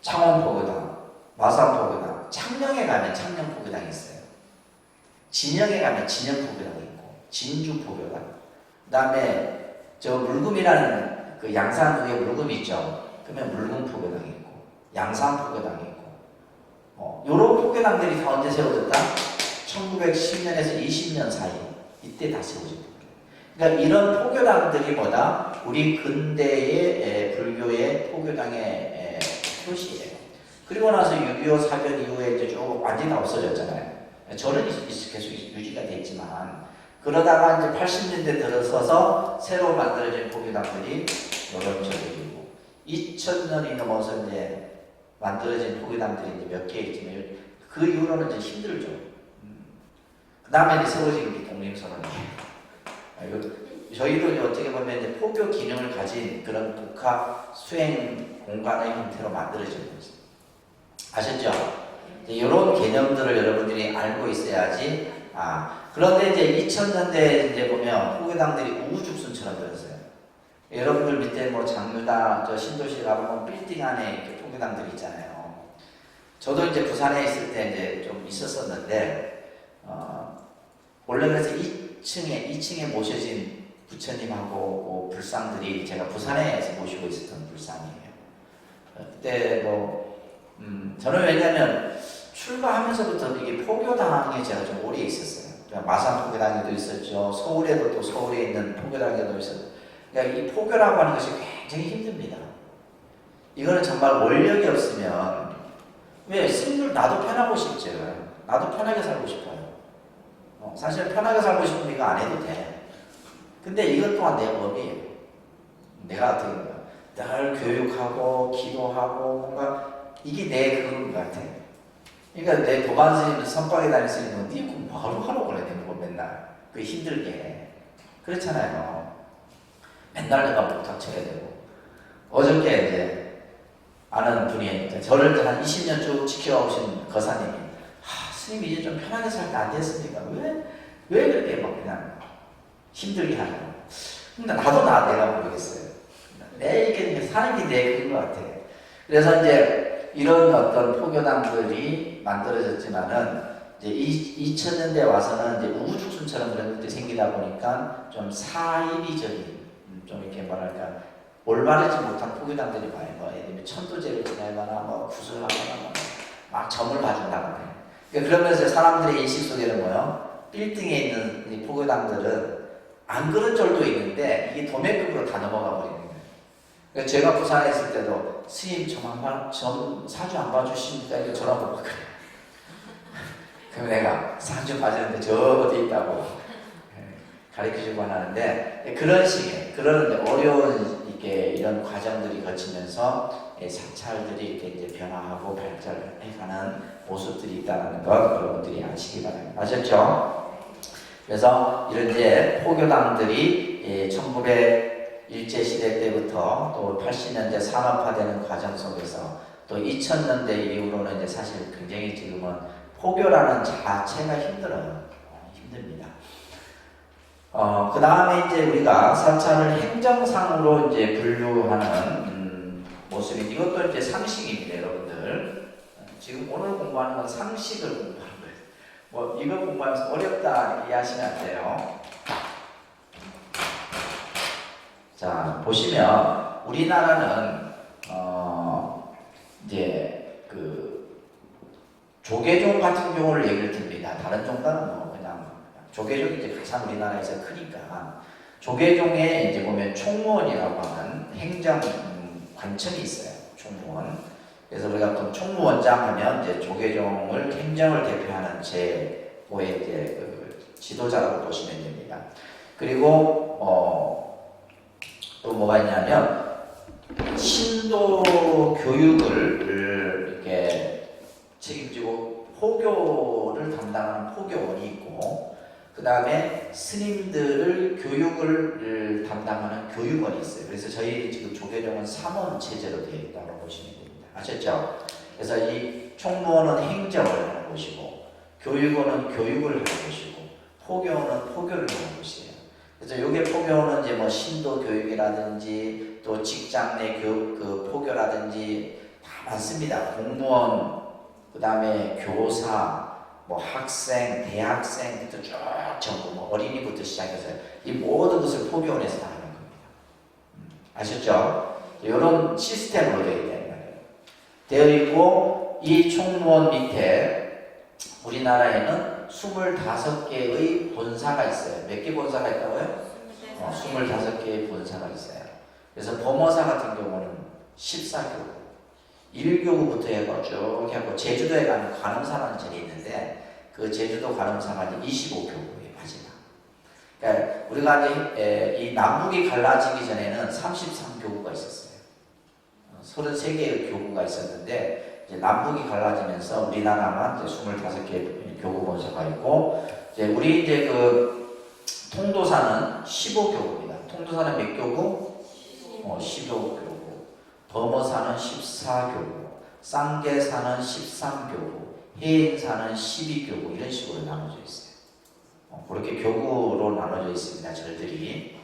A: 창원 포교당, 마산 포교당, 창녕에 가면 창녕 포교당이 있어요. 진영에 가면 진영 포교당이 있고, 진주 포교당. 그 다음에 저 물금이라는 그 양산 위에 물금이 있죠. 그러면 물금 포교당이 있고, 양산 포교당이 있고, 요런 포교당들이 다 언제 세워졌다? 1910년에서 20년 사이, 이때 다 세워진 거예요. 그러니까 이런 포교당들이 우리 근대의 불교의 포교당의 표시예요. 그리고 나서 6.25 사변 이후에 이제 쭉 완전히 다 없어졌잖아요. 저는 계속 유지가 됐지만, 그러다가 이제 80년대 들어서서 새로 만들어진 포교당들이 이런 쪽이고, 2000년이 넘어서 이제 만들어진 포교당들이 이제 몇 개 있지만, 그 이후로는 이제 힘들죠. 그 다음에 이제 세워진 게 독립선언이에요. 저희도 이제 어떻게 보면 이제 포교 기능을 가진 그런 복합 수행 공간의 형태로 만들어진 거죠. 아셨죠? 이런 개념들을 여러분들이 알고 있어야지. 그런데 이제 2000년대에 이제 보면 포교당들이 우후죽순처럼 들었어요. 여러분들 밑에 뭐 장유다, 저 신도시 가보면 빌딩 안에 이렇게 포교당들이 있잖아요. 저도 이제 부산에 있을 때 이제 좀 있었었는데, 원래 그래서 2층에 모셔진 부처님하고 불상들이 제가 부산에서 모시고 있었던 불상이에요. 그때 저는 왜냐면 출가하면서부터 이게 포교당에 제가 좀 오래 있었어요. 그러니까 마산 포교당에도 있었죠. 서울에도 또 서울에 있는 포교당에도 있었죠. 그러니까 이 포교라고 하는 것이 굉장히 힘듭니다. 이거는 정말 원력이 없으면 왜 스님들 나도 편하고 싶죠. 나도 편하게 살고 싶어요. 사실 편하게 살고 싶으면 이거 안 해도 돼. 근데 이것 또한 내 법이에요. 내가 어떻게 늘 교육하고 기도하고 뭔가 이게 내 그런 것 같아. 그러니까 내 도반 스님은 선박에 다닐 스님은 니 뭐하러 하라고 그래 내가 맨날 그 힘들게 그렇잖아요. 맨날 내가 목탁 쳐야 되고 어저께 이제 아는 분이 저를 한 20년 쭉 지켜오신 거사님이 스님 이제 좀 편하게 살 때 안 됐습니까? 왜 그렇게 막 그냥 힘들게 하냐고. 근데 나도 내가 모르겠어요. 내 이렇게 사는 게 내 그런 것 같아. 그래서 이제 이런 어떤 포교당들이 만들어졌지만은 이제 2000년대 와서는 이제 우후죽순처럼 그런 것들이 생기다 보니까 좀 사이비적인 좀 이렇게 뭐랄까 올바르지 못한 포교당들이 많이 예를 들면 천도제를 지내거나 구슬하거나 막 점을 봐준다거나. 그러니까 그러면서 사람들의 인식 속에는 빌딩에 있는 이 포교당들은 안 그런 절도 있는데 이게 도매급으로 다 넘어가 버리는 거예요. 그러니까 제가 부산에 있을 때도 스님 점 사주 안 봐주십니까? 이렇게 전화 오고 그래요. 그럼 내가 사주 봐주는데 저 어디 있다고 가르쳐주고 하는데 그런 식의 그런 어려운 이런 과정들이 거치면서 사찰들이 이렇게 이제 변화하고 발전해가는 모습들이 있다는 것 여러분들이 아시기 바랍니다. 아셨죠? 그래서 이런 이제 포교당들이 1900 일제시대 때부터 또 80년대 산업화되는 과정 속에서 또 2000년대 이후로는 이제 사실 굉장히 지금은 포교라는 자체가 힘들어요. 힘듭니다. 그 다음에 이제 우리가 사찰을 행정상으로 이제 분류하는 모습이 이것도 이제 상식입니다, 여러분들. 지금 오늘 공부하는 건 상식을 공부하는 거예요. 이거 공부하면서 어렵다 이해하시면 안 돼요. 자, 보시면 우리나라는 이제 그 조계종 같은 경우를 얘기를 듭니다. 다른 종과는 그냥 조계종이 이제 가장 우리나라에서 크니까 조계종에 이제 보면 총무원이라고 하는 행정 관청이 있어요. 총무원. 그래서 우리가 또 총무원장 하면 이제 조계종을 행정을 대표하는 제5의 이제 그 지도자라고 보시면 됩니다. 그리고 또 뭐가 있냐면 신도 교육을 이렇게 책임지고 포교를 담당하는 포교원이 있고 그 다음에 스님들을 교육을 담당하는 교육원이 있어요. 그래서 저희 지금 조계종은 3원 체제로 되어 있다고 보시면 됩니다. 아셨죠? 그래서 이 총무원은 행정을 하는 곳이고 교육원은 교육을 하는 곳이고 포교원은 포교를 하는 곳이에요. 그래서 요게 포교는 이제 신도 교육이라든지 또 직장 내 교육 그 포교라든지 다 많습니다. 공무원, 그 다음에 교사, 학생, 대학생부터 쭉 전부 어린이부터 시작해서 이 모든 것을 포교원에서 다 하는 겁니다. 아셨죠? 이런 시스템으로 되어 있다 이 말이에요. 되어 있고 이 총무원 밑에 우리나라에는 25개의 본사가 있어요. 몇 개 본사가 있다고요? 25개의 본사가 있어요. 그래서 범어사 같은 경우는 14교구, 1교구부터 해가지고 쭉 해고 제주도에 가는 관음사라는 절이 있는데 그 제주도 관음사가 25교구예요. 마지막. 그러니까 우리가 이제 이 남북이 갈라지기 전에는 33교구가 있었어요. 33개의 교구가 있었는데 이제 남북이 갈라지면서 우리나라만 이제 25개의 교구 본사가 있고 이제 우리 이제 그 통도사는 15교구입니다. 통도사는 몇 교구? 15교구. 범어사는 14교구. 쌍계사는 13교구. 해인사는 12교구. 이런 식으로 나눠져 있어요. 그렇게 교구로 나눠져 있습니다. 절들이.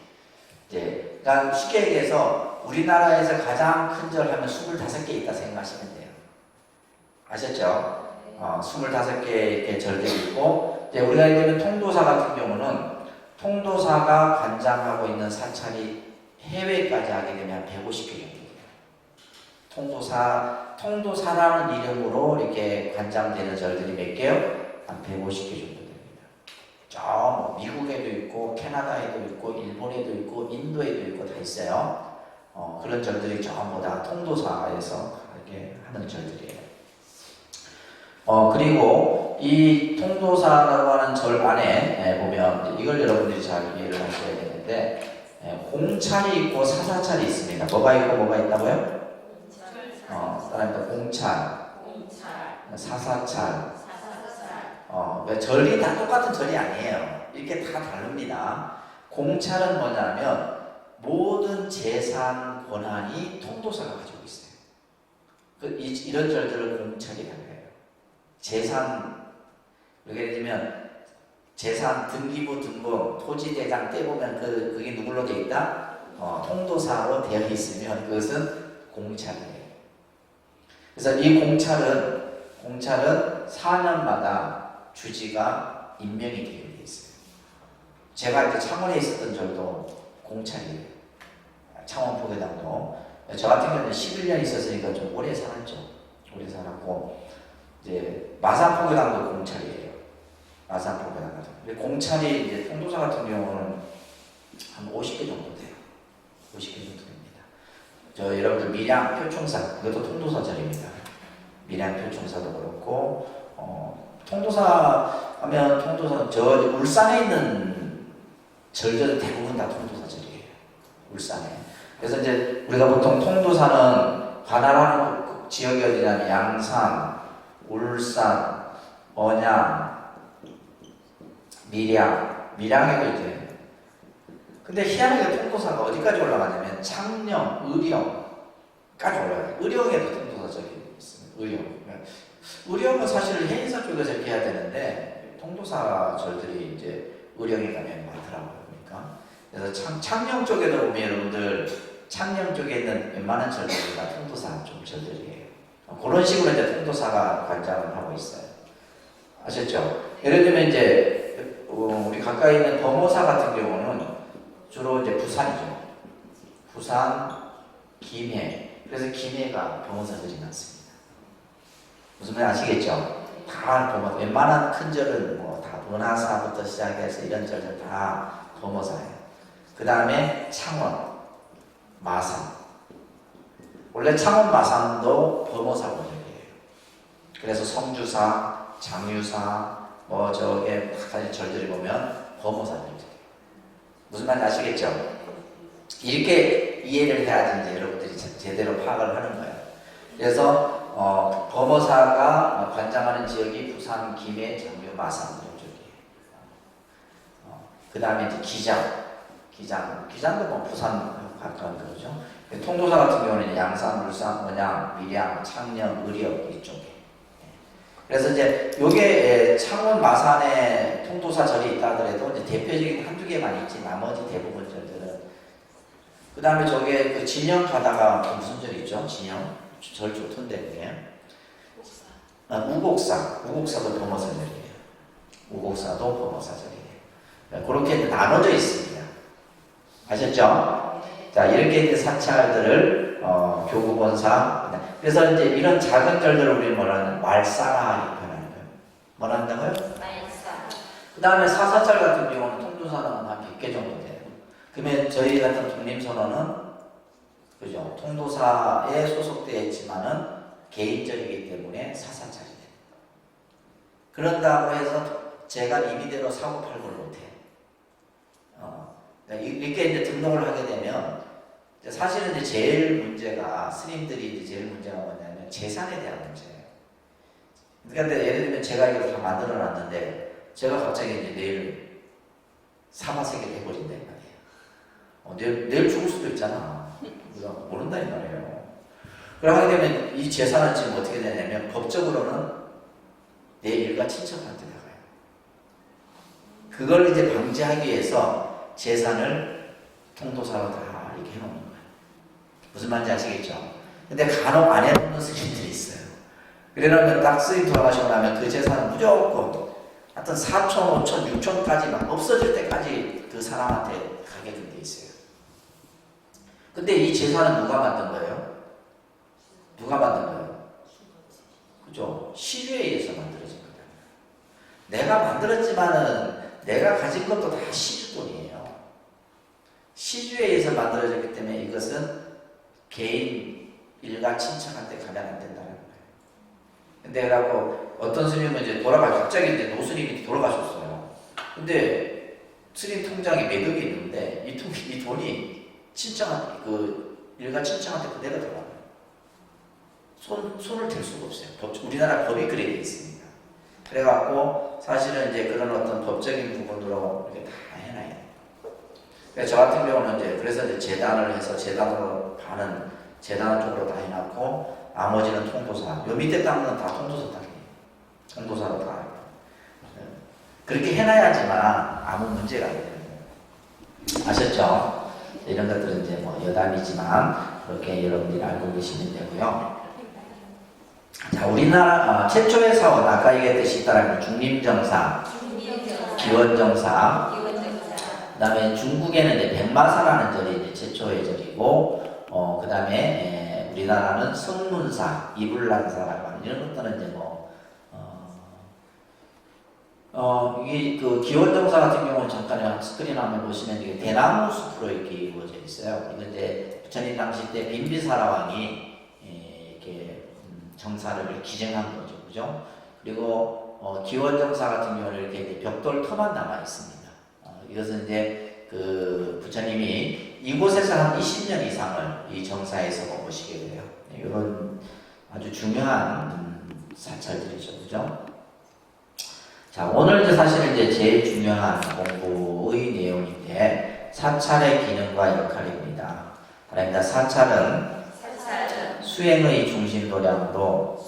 A: 이제 그러니까 쉽게 얘기해서 우리나라에서 가장 큰 절 하면 25개 있다 생각하시면 돼요. 아셨죠? 25개의 절들이 있고, 이제 우리가 이제 통도사 같은 경우는 통도사가 관장하고 있는 사찰이 해외까지 하게 되면 150개 정도 돼요. 통도사라는 이름으로 이렇게 관장되는 절들이 몇 개요? 한 150개 정도 됩니다. 저 미국에도 있고 캐나다에도 있고 일본에도 있고 인도에도 있고 다 있어요. 그런 절들이 전부 다 통도사에서 이렇게 하는 절들이에요. 그리고 이 통도사라고 하는 절 안에 보면 이걸 여러분들이 잘 이해를 하셔야 되는데 공찰이 있고 사사찰이 있습니다. 뭐가 있고 뭐가 있다고요? 따라합니다. 공찰, 사사찰. 절이 다 똑같은 절이 아니에요. 이렇게 다 다릅니다. 공찰은 뭐냐면 모든 재산 권한이 통도사가 가지고 있어요. 이런 절들을 공찰이라고 해요. 재산, 예를 들면 재산 등기부 등본, 토지대장 떼보면 그게 누구로 되어 있다? 통도사로 되어 있으면 그것은 공찰이에요. 그래서 이 공찰은 4년마다 주지가 임명이 되어 있어요. 제가 이제 창원에 있었던 절도 공찰이에요. 창원 포교당도. 저 같은 경우는 11년 있었으니까 좀 오래 살았죠. 오래 살았고, 이제 마산 포교당도 공찰이에요. 마산 포교당 같은. 근데 공찰이 이제 통도사 같은 경우는 한 50개 정도 돼요. 50개 정도 됩니다. 여러분들 밀양 표충사, 그것도 통도사 절입니다. 밀양 표충사도 그렇고, 통도사 하면 저 울산에 있는 절들은 대부분 다 통도사 절이에요. 울산에. 그래서 이제 우리가 보통 통도사는 관할하는 지역이 어디냐면 양산, 울산, 언양, 밀양에도 이제. 근데 희한하게 통도사가 어디까지 올라가냐면 창녕, 의령까지 올라가요. 의령에도 통도사 절이 있습니다. 의령은 사실 해인사 쪽에서 이렇게 해야 되는데 통도사 절들이 이제 의령에 가면 많더라고요. 그러니까 그래서 창녕 쪽에도 보면 여러분들 창녕 쪽에 있는 웬만한 절들이 다 통도사 쪽 절들이에요. 그런 식으로 이제 통도사가 관장을 하고 있어요. 아셨죠? 예를 들면 이제 우리 가까이 있는 범호사 같은 경우는 주로 이제 부산이죠. 부산, 김해. 그래서 김해가 범호사들이 많습니다. 무슨 말인지 아시겠죠? 다 범호사. 웬만한 큰 절은 뭐 다 번화사부터 시작해서 이런 절들 다 범호사예요. 그 다음에 창원, 마산. 원래 창원, 마산도 범호사 권역이에요. 그래서 성주사, 장유사, 저게 가지 절들이 보면 범호사 절들. 무슨 말인지 아시겠죠? 이렇게 이해를 해야지 이제 여러분들이 제대로 파악을 하는 거예요. 그래서 범호사가 관장하는 지역이 부산, 김해, 장유, 마산 이런 쪽이에요. 그 다음에 이제 기장도 뭐 부산 가까운 거죠. 통도사 같은 경우는 양산, 울산, 언양, 밀양, 창녕, 의령 이쪽에. 그래서 이제 요게 창원, 마산에 통도사 절이 있다 하더라도 이제 대표적인 한두 개만 있지 나머지 대부분 절들은. 그 다음에 저게 그 진영 가다가 무슨 절이 있죠? 진영 절 좋던데 그게. 우곡사도 범호사 절이에요. 우곡사도 범호사 절이에요. 그렇게 나눠져 있습니다. 아셨죠? 자, 이렇게 이제 사찰들을 교구본사. 그래서 이제 이런 작은 절들을 우리 뭐라는 말사라 이렇게 표현하는 거예요. 뭐라 한다고요? 말사. 그 다음에 사사찰 같은 경우는 통도사는 한 100개 정도 돼요. 그러면 저희 같은 독립선언은 그죠? 통도사에 소속되어 있지만은 개인적이기 때문에 사사찰이 돼요. 그런다고 해서 제가 임의대로 사고팔고를 못해요. 이렇게 이제 등록을 하게 되면 사실은 이제 제일 문제가 스님들이 이제 제일 문제가 뭐냐면 재산에 대한 문제예요. 그러니까 예를 들면 제가 이걸 다 만들어 놨는데 제가 갑자기 이제 내일 사마세계를 해버린단 말이에요. 내일 죽을 수도 있잖아. 우리가 모른다는 말이에요. 그래 하게 되면 이 재산은 지금 어떻게 되냐면 법적으로는 내 일가 친척한테 나가요. 그걸 이제 방지하기 위해서 재산을 통도사로 다 이렇게 해놓는 거예요. 무슨 말인지 아시겠죠? 근데 간혹 안 해놓는 스님들이 있어요. 그러면 딱 스님 돌아가시고 나면 그 재산은 무조건 하여튼 4촌, 5촌, 6촌까지 막 없어질 때까지 그 사람한테 가게 돼 있어요. 근데 이 제사는 누가 만든 거예요? 누가 만든 거예요? 그죠? 시주에 의해서 만들어진 거예요. 내가 만들었지만은 내가 가진 것도 다 시주 돈이에요. 시주에 의해서 만들어졌기 때문에 이것은 개인 일가 친척한테 가면 안 된다는 거예요. 근데 그래갖고 어떤 스님은 이제 갑자기 이제 노스님이 돌아가셨어요. 근데 스님 통장에 매덕이 있는데 이 돈이 친척한테 일가 친척한테 그대로 들어가요. 손을 댈 수가 없어요. 우리나라 법이 그래 돼 있습니다. 그래갖고 사실은 이제 그런 어떤 법적인 부분으로 이렇게 다 해놔요. 그래서 저 같은 경우는 그래서 이제 재단을 해서 재단으로 반은 재단 쪽으로 다 해놨고 나머지는 통도사. 요 밑에 땅은 다 통도사 땅이에요. 통도사로 다 해요. 그렇게 해놔야지만 아무 문제가 안 돼요. 아셨죠? 이런 것들은 이제 뭐 여담이지만 그렇게 여러분들이 알고 계시면 되고요. 자, 우리나라 최초의 사원 아까 얘기했듯이 따르면 중림정사, 기원정사, 그 다음에 중국에는 이제 백마사라는 절이 이제 최초의 절이고, 그 다음에 우리나라는 성문사, 이불란사라고 하는 이런 것들은 이제 이게 그 기원정사 같은 경우는 잠깐 스크린 화면 보시면 이게 대나무 숲으로 이렇게 이루어져 있어요. 이거 이제 부처님 당시 때 빈비사라왕이 이렇게 정사를 기증한 거죠, 그죠? 그리고 기원정사 같은 경우는 이렇게 벽돌 터만 남아 있습니다. 이것은 이제 그 부처님이 이곳에서 한 20년 이상을 이 정사에서 머무시게 돼요. 이런 아주 중요한 사찰들이죠, 그죠? 자, 오늘 이제 사실 이제 제일 중요한 공부의 내용인데 사찰의 기능과 역할입니다. 그러니까 사찰은 수행의 중심도량으로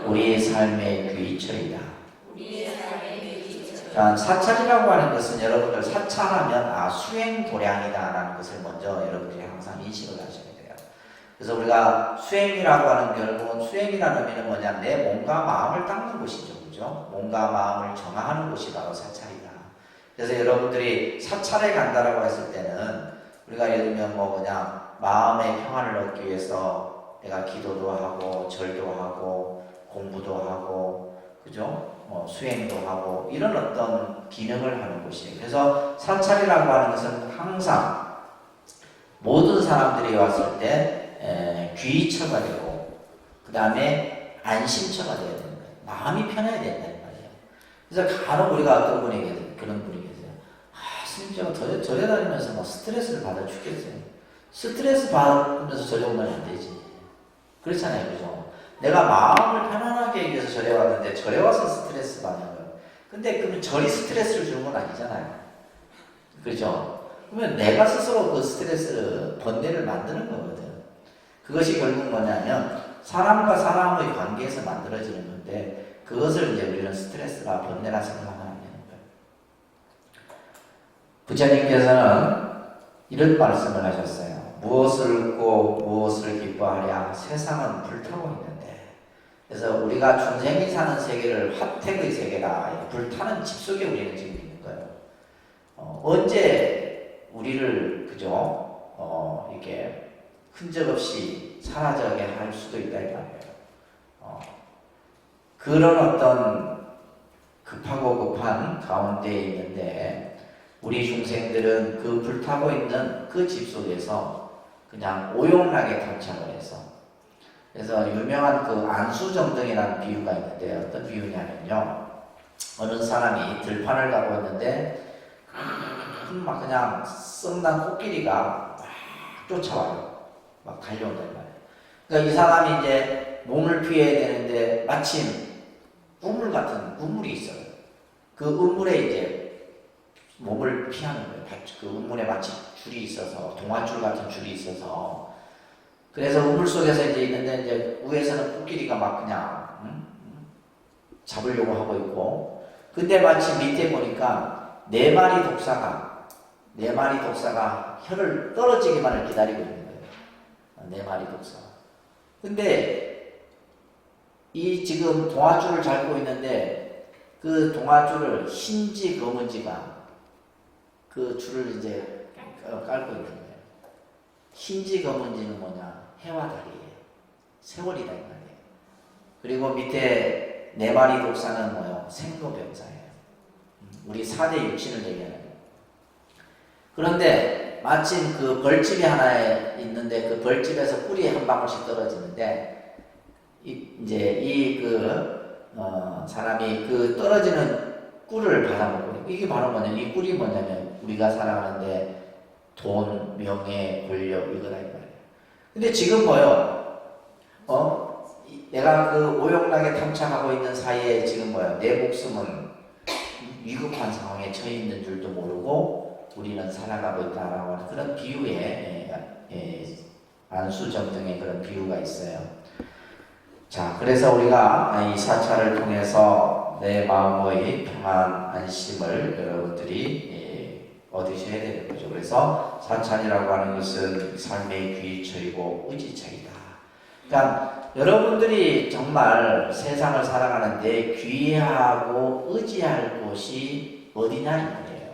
A: 우리의 삶의 귀처이다. 그러니까 사찰이라고 하는 것은 여러분들 사찰하면 수행도량이다라는 것을 먼저 여러분들이 항상 인식을 하셔야 돼요. 그래서 우리가 수행이라고 하는 결국은 수행이라는 의미는 뭐냐? 내 몸과 마음을 닦는 곳이죠. 그죠? 몸과 마음을 정화하는 곳이 바로 사찰이다. 그래서 여러분들이 사찰에 간다라고 했을 때는 우리가 예를 들면 그냥 마음의 평안을 얻기 위해서 내가 기도도 하고 절도 하고 공부도 하고 그죠? 수행도 하고 이런 어떤 기능을 하는 곳이에요. 그래서 사찰이라고 하는 것은 항상 모든 사람들이 왔을 때 귀처가 되고 그 다음에 안심처가 되어야 되는 거예요. 마음이 편해야 된다는 말이에요. 그래서 간혹 우리가 어떤 분이 계세요. 그런 분이 계세요. 스님 제가 절에 다니면서 스트레스를 받아 죽겠어요. 스트레스 받으면서 절에 오면 안 되지. 그렇잖아요, 그죠? 내가 마음을 편안하게 하기 위해서 절에 왔는데 절에 와서 스트레스 받는 거예요. 근데 그러면 절이 스트레스를 주는 건 아니잖아요. 그죠? 그러면 내가 스스로 그 스트레스를 번뇌를 만드는 거거든. 그것이 결국 뭐냐면 사람과 사람의 관계에서 만들어지는 건데 그것을 이제 우리는 스트레스라 번뇌라 생각하면 안 되는 거예요. 부처님께서는 이런 말씀을 하셨어요. 무엇을 웃고 무엇을 기뻐하랴 세상은 불타고 있는데. 그래서 우리가 중생이 사는 세계를 화택의 세계다. 불타는 집 속에 우리는 지금 있는 거예요. 언제 우리를 그죠? 이렇게 흔적 없이 사라져게 할 수도 있다 이 말이에요. 그런 어떤 급하고 급한 가운데 있는데 우리 중생들은 그 불타고 있는 그 집 속에서 그냥 오용락에 탑착을 해서 그래서 유명한 그 안수정등이라는 비유가 있는데 어떤 비유냐면요. 어느 사람이 들판을 가고 있는데 막 그냥 썩난 코끼리가 막 쫓아와요. 막 달려온단 말이에요. 그러니까 이 사람이 이제 몸을 피해야 되는데 마침 우물 같은 우물이 있어요. 그 우물에 이제 몸을 피하는 거예요. 그 우물에 마치 줄이 있어서 동아줄 같은 줄이 있어서 그래서 우물 속에서 이제 있는데 이제 위에서는 코끼리가 막 그냥 잡으려고 하고 있고 근데 마치 밑에 보니까 네 마리 독사가 혀를 떨어지기만을 기다리고 있는 거예요. 네 마리 독사가. 근데 이 지금 동아줄을 잡고 있는데 그 동아줄을 흰지 검은지가 그 줄을 이제 깔고 있는 거예요. 흰지 검은지는 뭐냐? 해와 달이에요. 세월이다 이 말이에요. 그리고 밑에 네 마리 독사는 뭐요? 생로병사예요. 우리 4대 육신을 얘기하는 거예요. 그런데 마침 그 벌집이 하나 있는데 그 벌집에서 꿀이 한 방울씩 떨어지는데 사람이 그 떨어지는 꿀을 받아먹고 이게 바로 뭐냐면 이 꿀이 뭐냐면 우리가 살아가는데 돈, 명예, 권력 이거다 이 말이에요. 근데 지금 뭐요? 내가 그 오용락에 탐착하고 있는 사이에 지금 뭐요? 내 목숨은 위급한 상황에 처해 있는 줄도 모르고 우리는 살아가고 있다라고 하는 그런 비유에 안수정등의 그런 비유가 있어요. 자, 그래서 우리가 이 사찰을 통해서 내 마음의 평안, 안심을 여러분들이 얻으셔야 되는 거죠. 그래서 사찰이라고 하는 것은 삶의 귀처이고 의지처이다. 그러니까 여러분들이 정말 세상을 살아가는데 귀하고 의지할 곳이 어디냐 이 말이에요.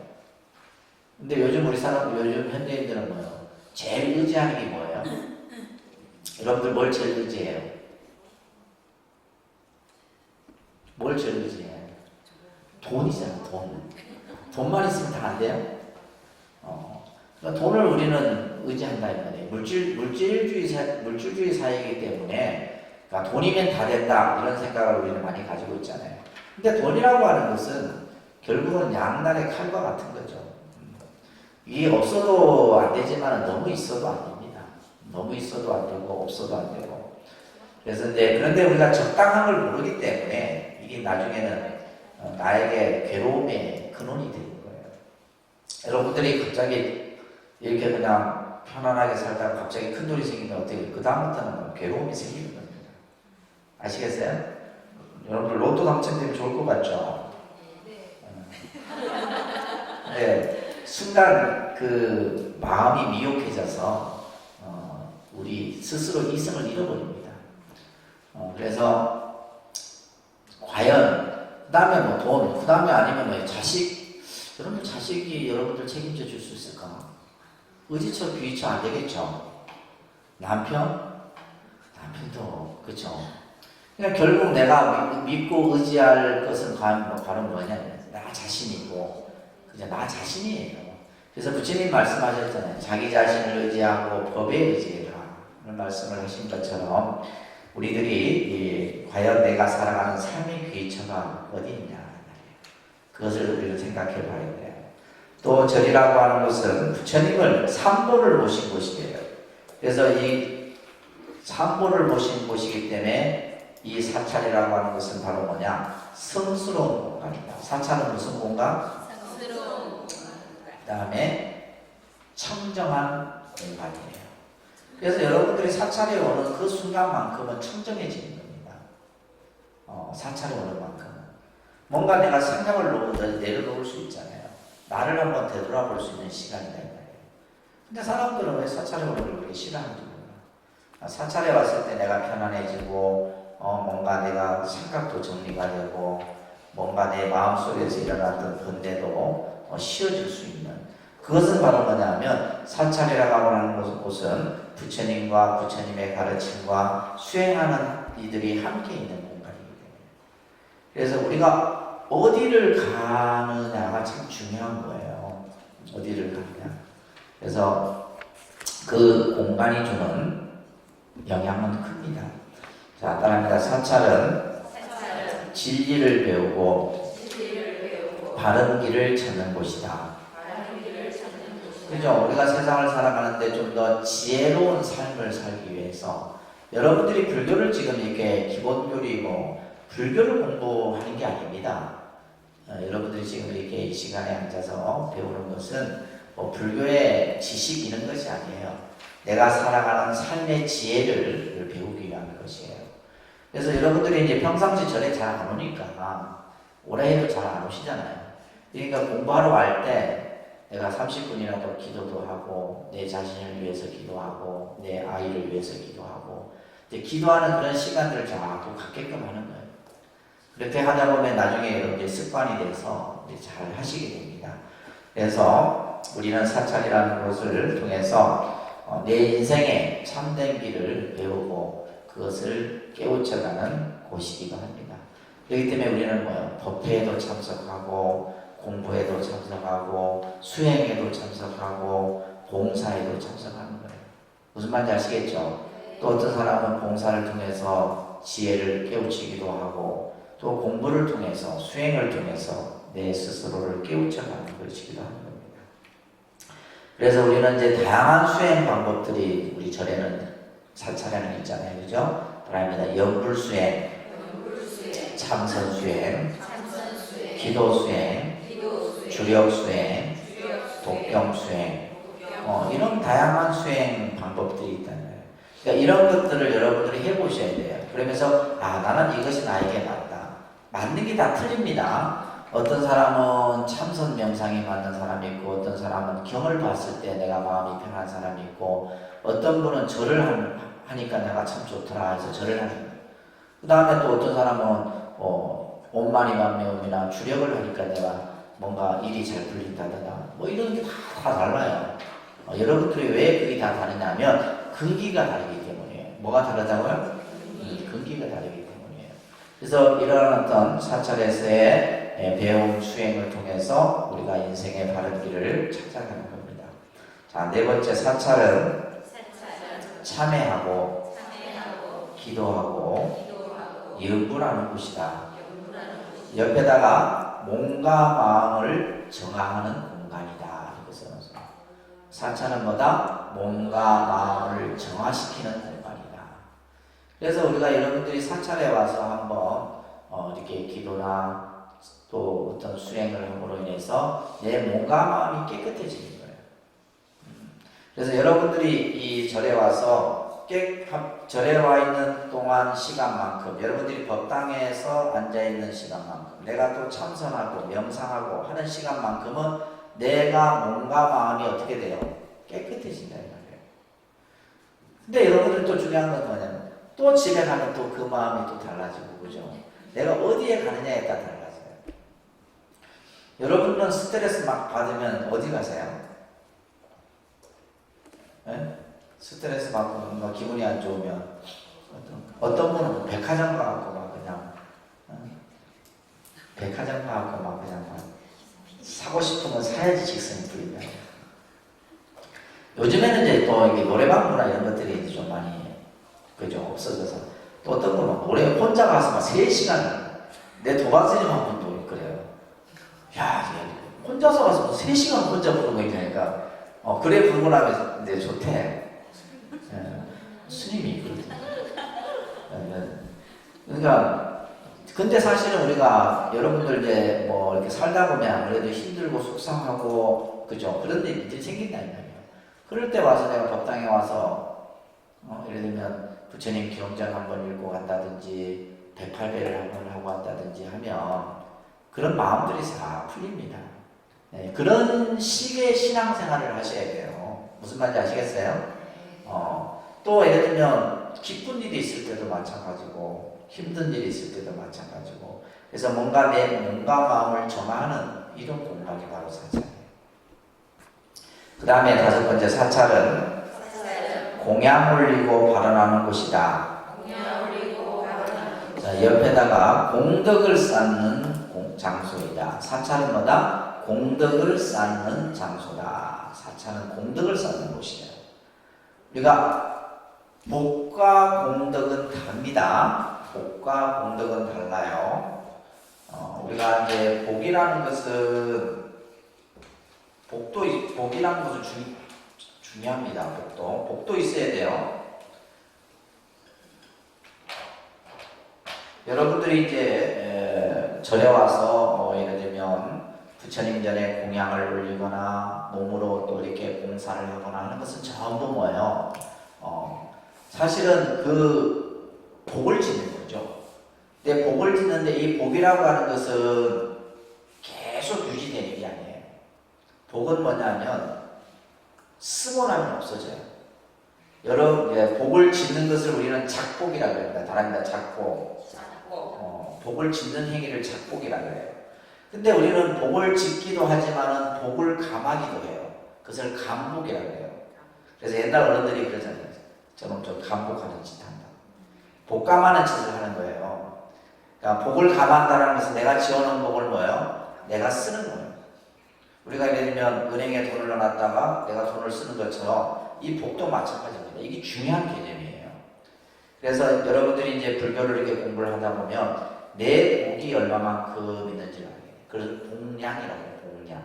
A: 근데 요즘 우리 사람, 요즘 현대인들은 뭐예요? 제일 의지하는 게 뭐예요? 여러분들 뭘 제일 의지해요? 뭘 제일 의지해요? 돈이잖아, 돈. 돈만 있으면 다 안 돼요? 그러니까 돈을 우리는 의지한다 이 말이에요. 물질주의 사회이기 때문에 그러니까 돈이면 다 된다 이런 생각을 우리는 많이 가지고 있잖아요. 근데 돈이라고 하는 것은 결국은 양날의 칼과 같은 거죠. 이게 없어도 안 되지만 너무 있어도 안 됩니다. 너무 있어도 안 되고 없어도 안 되고. 그래서 그런데 우리가 적당한 걸 모르기 때문에 이게 나중에는 나에게 괴로움의 근원이 되는 거예요. 여러분들이 갑자기 이렇게 그냥 편안하게 살다가 갑자기 큰 돈이 생기면 어떻게 그 다음부터는 괴로움이 생기는 겁니다. 아시겠어요? 여러분들 로또 당첨되면 좋을 것 같죠? 네, 순간 그 마음이 미혹해져서 우리 스스로 이성을 잃어버립니다. 그래서 과연 그 다음에 뭐 돈, 그 다음에 아니면 뭐 자식, 여러분 자식이 여러분들 책임져 줄 수 있을까? 의지처 귀처 안 되겠죠. 남편도 그렇죠. 그러니까 결국 내가 믿고 의지할 것은 바로 뭐냐면 나 자신이고 그냥 나 자신이에요. 그래서 부처님 말씀하셨잖아요. 자기 자신을 의지하고 법에 의지해라 그런 말씀을 하신 것처럼 우리들이 과연 내가 살아가는 삶의 귀처가 어디 있냐 그것을 우리는 생각해 봐야 돼요. 또 절이라고 하는 것은 부처님을 삼보를 모신 곳이에요. 그래서 이 삼보를 모신 곳이기 때문에 이 사찰이라고 하는 것은 바로 뭐냐? 성스러운 공간이다. 사찰은 무슨 공간? 성스러운 공간. 그 다음에 청정한 공간이에요. 그래서 여러분들이 사찰에 오는 그 순간만큼은 청정해지는 겁니다. 사찰에 오는 만큼은. 뭔가 내가 생각을 내려놓을 수 있잖아요. 나를 한번 되돌아볼 수 있는 시간이다 이 말이에요. 근데 사람들은 왜 사찰에 오는 걸 그렇게 싫어하는지 몰라. 사찰에 왔을 때 내가 편안해지고 뭔가 내가 생각도 정리가 되고 뭔가 내 마음속에서 일어났던 번뇌도 쉬어질 수 있는 그것은 바로 뭐냐면 사찰이라고 하는 곳은 부처님과 부처님의 가르침과 수행하는 이들이 함께 있는 공간이기 때문에 그래서 우리가 어디를 가느냐가 참 중요한 거예요. 어디를 가느냐. 그래서 그 공간이 주는 영향은 큽니다. 자, 따라합니다. 사찰은 진리를 배우고 바른 길을 찾는 곳이다. 그죠? 우리가 세상을 살아가는데 좀 더 지혜로운 삶을 살기 위해서 여러분들이 불교를 지금 이렇게 기본교리 불교를 공부하는 게 아닙니다. 여러분들이 지금 이렇게 이 시간에 앉아서 배우는 것은 불교의 지식 이런 것이 아니에요. 내가 살아가는 삶의 지혜를 배우기 위한 것이에요. 그래서 여러분들이 이제 평상시 절에 잘 안 오니까 오래 해도 잘 안 오시잖아요. 그러니까 공부하러 갈 때 내가 30분이라도 기도도 하고 내 자신을 위해서 기도하고 내 아이를 위해서 기도하고 기도하는 그런 시간들을 자꾸 갖게끔 하는 거예요. 그렇게 하다 보면 나중에 여러분들 습관이 돼서 잘 하시게 됩니다. 그래서 우리는 사찰이라는 것을 통해서 내 인생의 참된 길을 배우고 그것을 깨우쳐가는 곳이기도 합니다. 그렇기 때문에 우리는 뭐요? 법회에도 참석하고 공부에도 참석하고 수행에도 참석하고 봉사에도 참석하는 거예요. 무슨 말인지 아시겠죠? 또 어떤 사람은 봉사를 통해서 지혜를 깨우치기도 하고 또 공부를 통해서 수행을 통해서 내 스스로를 깨우쳐가는 것이기도 하는 겁니다. 그래서 우리는 이제 다양한 수행 방법들이 우리 절에는 사찰에는 있잖아요. 그죠? 바랍니다. 연불수행, 참선수행, 기도수행, 주력수행, 독경수행, 이런 다양한 수행 방법들이 있다는 거예요. 그러니까 이런 것들을 여러분들이 해보셔야 돼요. 그러면서 나는 이것이 나에게 맞다. 맞는 게 다 틀립니다. 어떤 사람은 참선 명상이 맞는 사람이 있고 어떤 사람은 경을 봤을 때 내가 마음이 편한 사람이 있고 어떤 분은 절을 하니까 내가 참 좋더라 해서 절을 하는 거예요. 그 다음에 또 어떤 사람은 온마니만매음이나 주력을 하니까 내가 뭔가 일이 잘 풀린다거나 뭐 이런 게 다 달라요. 여러분들이 왜 그게 다 다르냐면 근기가 다르기 때문이에요. 뭐가 다르다고요? 근기가 다르기 때문이에요. 그래서 이런 어떤 사찰에서의 배움 수행을 통해서 우리가 인생의 바른 길을 찾아가는 겁니다. 자, 네 번째 사찰은 참회하고 기도하고 연불하는 곳이다. 옆에다가 몸과 마음을 정화하는 공간이다. 이것은 사찰은 뭐다? 몸과 마음을 정화시키는 공간이다. 그래서 우리가 여러분들이 사찰에 와서 한번 이렇게 기도나 또 어떤 수행을 함으로 인해서 내 몸과 마음이 깨끗해지는 거예요. 그래서 여러분들이 이 절에 와서 절에 와 있는 동안 시간만큼 여러분들이 법당에서 앉아있는 시간만큼 내가 또 참선하고 명상하고 하는 시간만큼은 내가 몸과 마음이 어떻게 돼요? 깨끗해진다는 말이에요. 근데 여러분들 또 중요한 건 뭐냐면 또 집에 가면 또 그 마음이 또 달라지고 그죠? 내가 어디에 가느냐에 따라 달라져요. 여러분은 스트레스 막 받으면 어디 가세요? 네? 스트레스 받고 뭔가 기분이 안 좋으면 어떤 분은 백화점 가고 막 그냥 백화점 가고 막 그냥 사고 싶은 건 사야지 직성이 풀린다. 요즘에는 이제 또 이게 노래방 문화 이런 것들이 좀 많이 그죠 없어져서 또 어떤 분은 노래 혼자 가서 막 3시간 내 도반스님 한 분도 그래요. 야, 혼자서 가서 3시간 혼자 부르는 거 있다니까. 그래 부르고 나면 이제 좋대. 스님이 그러더라고요. 그러니까 근데 사실은 우리가 여러분들 이제 뭐 이렇게 살다 보면 아무래도 힘들고 속상하고 그죠 그런 일이 생긴다 이 말이에요. 그럴 때 와서 내가 법당에 와서 예를 들면 부처님 경전 한번 읽고 간다든지 108배를 한번 하고 간다든지 하면 그런 마음들이 다 풀립니다. 네, 그런 식의 신앙생활을 하셔야 돼요. 무슨 말인지 아시겠어요? 또 예를 들면 기쁜 일이 있을 때도 마찬가지고 힘든 일이 있을 때도 마찬가지고 그래서 뭔가 내 몸과 마음을 정화하는 이런 공간이 바로 사찰이에요. 그 다음에 5번째 사찰은 공양 올리고 발언하는 곳이다. 자, 옆에다가 공덕을 쌓는 장소이다. 사찰은 뭐다? 공덕을 쌓는 장소다. 사찰은 공덕을 쌓는 곳이다. 우리가 복과 공덕은 다릅니다. 복과 공덕은 달라요. 우리가 이제 복이라는 것은 복이라는 것은 중요합니다. 복도 있어야 돼요. 여러분들이 이제 절에 와서 예를 들면 부처님 전에 공양을 올리거나 몸으로 또 이렇게 봉사를 하거나 하는 것은 전부 뭐예요? 사실은 그 복을 짓는 거죠. 근데 복을 짓는데 이 복이라고 하는 것은 계속 유지되는 게 아니에요. 복은 뭐냐면 쓰고 나면 없어져요. 여러분, 복을 짓는 것을 우리는 작복이라고 합니다. 다릅니다. 작복. 복을 짓는 행위를 작복이라고 해요. 근데 우리는 복을 짓기도 하지만은 복을 감하기도 해요. 그것을 감복이라고 해요. 그래서 옛날 어른들이 그러잖아요. 저는 좀 감복하는 짓 한다. 복감하는 짓을 하는 거예요. 그러니까 복을 감한다는 것은 내가 지어놓은 복을 뭐예요? 내가 쓰는 거예요. 우리가 예를 들면 은행에 돈을 넣어놨다가 내가 돈을 쓰는 것처럼 이 복도 마찬가지입니다. 이게 중요한 개념이에요. 그래서 여러분들이 이제 불교를 이렇게 공부를 하다 보면 내 복이 얼마만큼 있는지를 알게 돼요. 그래서 복량이라고 해요. 복량.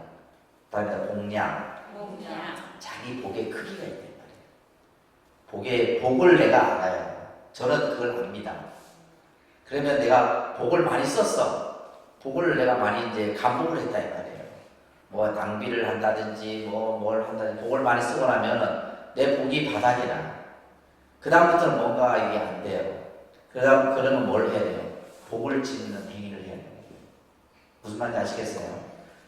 A: 다음에 복량. 자기 복의 크기가 있단 말이에요. 복을 내가 알아요. 저는 그걸 압니다. 그러면 내가 복을 많이 썼어. 복을 내가 많이 이제 감복을 했다 이 말이에요. 뭐 낭비를 한다든지 뭘 한다든지 복을 많이 쓰고 나면은 내 복이 바닥이 나. 그 다음부터는 뭔가 이게 안 돼요. 그러면 뭘 해야 돼요? 복을 짓는 행위를 해야 돼요. 무슨 말인지 아시겠어요?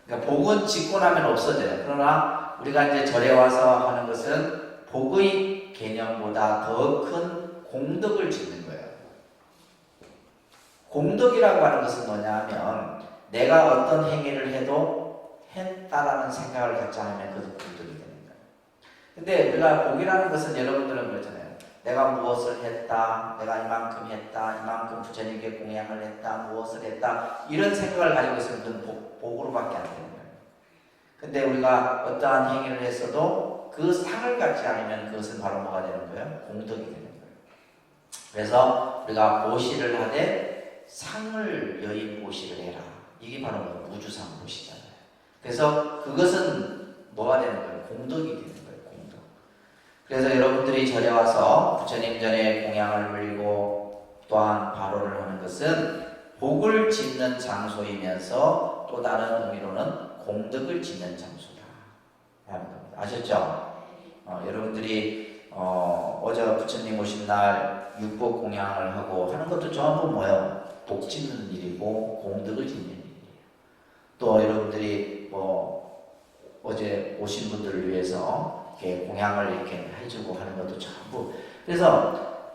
A: 그러니까 복은 짓고 나면 없어져요. 그러나 우리가 이제 절에 와서 하는 것은 복의 개념보다 더 큰 공덕을 짓는 거예요. 공덕이라고 하는 것은 뭐냐 하면 내가 어떤 행위를 해도 했다라는 생각을 갖지 않으면 그것도 공덕이 되는 거예요. 근데 우리가 복이라는 것은 여러분들은 그렇잖아요. 내가 무엇을 했다, 내가 이만큼 했다, 이만큼 부처님께 공양을 했다, 무엇을 했다 이런 생각을 가지고 있으면 그건 복으로밖에 안 되는 거예요. 근데 우리가 어떠한 행위를 했어도 그 상을 갖지 않으면 그것은 바로 뭐가 되는 거예요? 공덕이 되는 거예요. 그래서 우리가 보시를 하되 상을 여인 보시를 해라. 이게 바로 우주상 보시잖아요. 그래서 그것은 뭐가 되는 거예요? 공덕이 되는 거예요. 공덕. 그래서 여러분들이 절에 와서 부처님 전에 공양을 올리고 또한 발호를 하는 것은 복을 짓는 장소이면서 또 다른 의미로는 공덕을 짓는 장소다. 아셨죠? 여러분들이 어제 부처님 오신 날 육복 공양을 하고 하는 것도 전부 뭐예요? 복 짓는 일이고 공덕을 짓는 일이에요. 또 여러분들이 어제 오신 분들을 위해서 이렇게 공양을 이렇게 해주고 하는 것도 전부. 그래서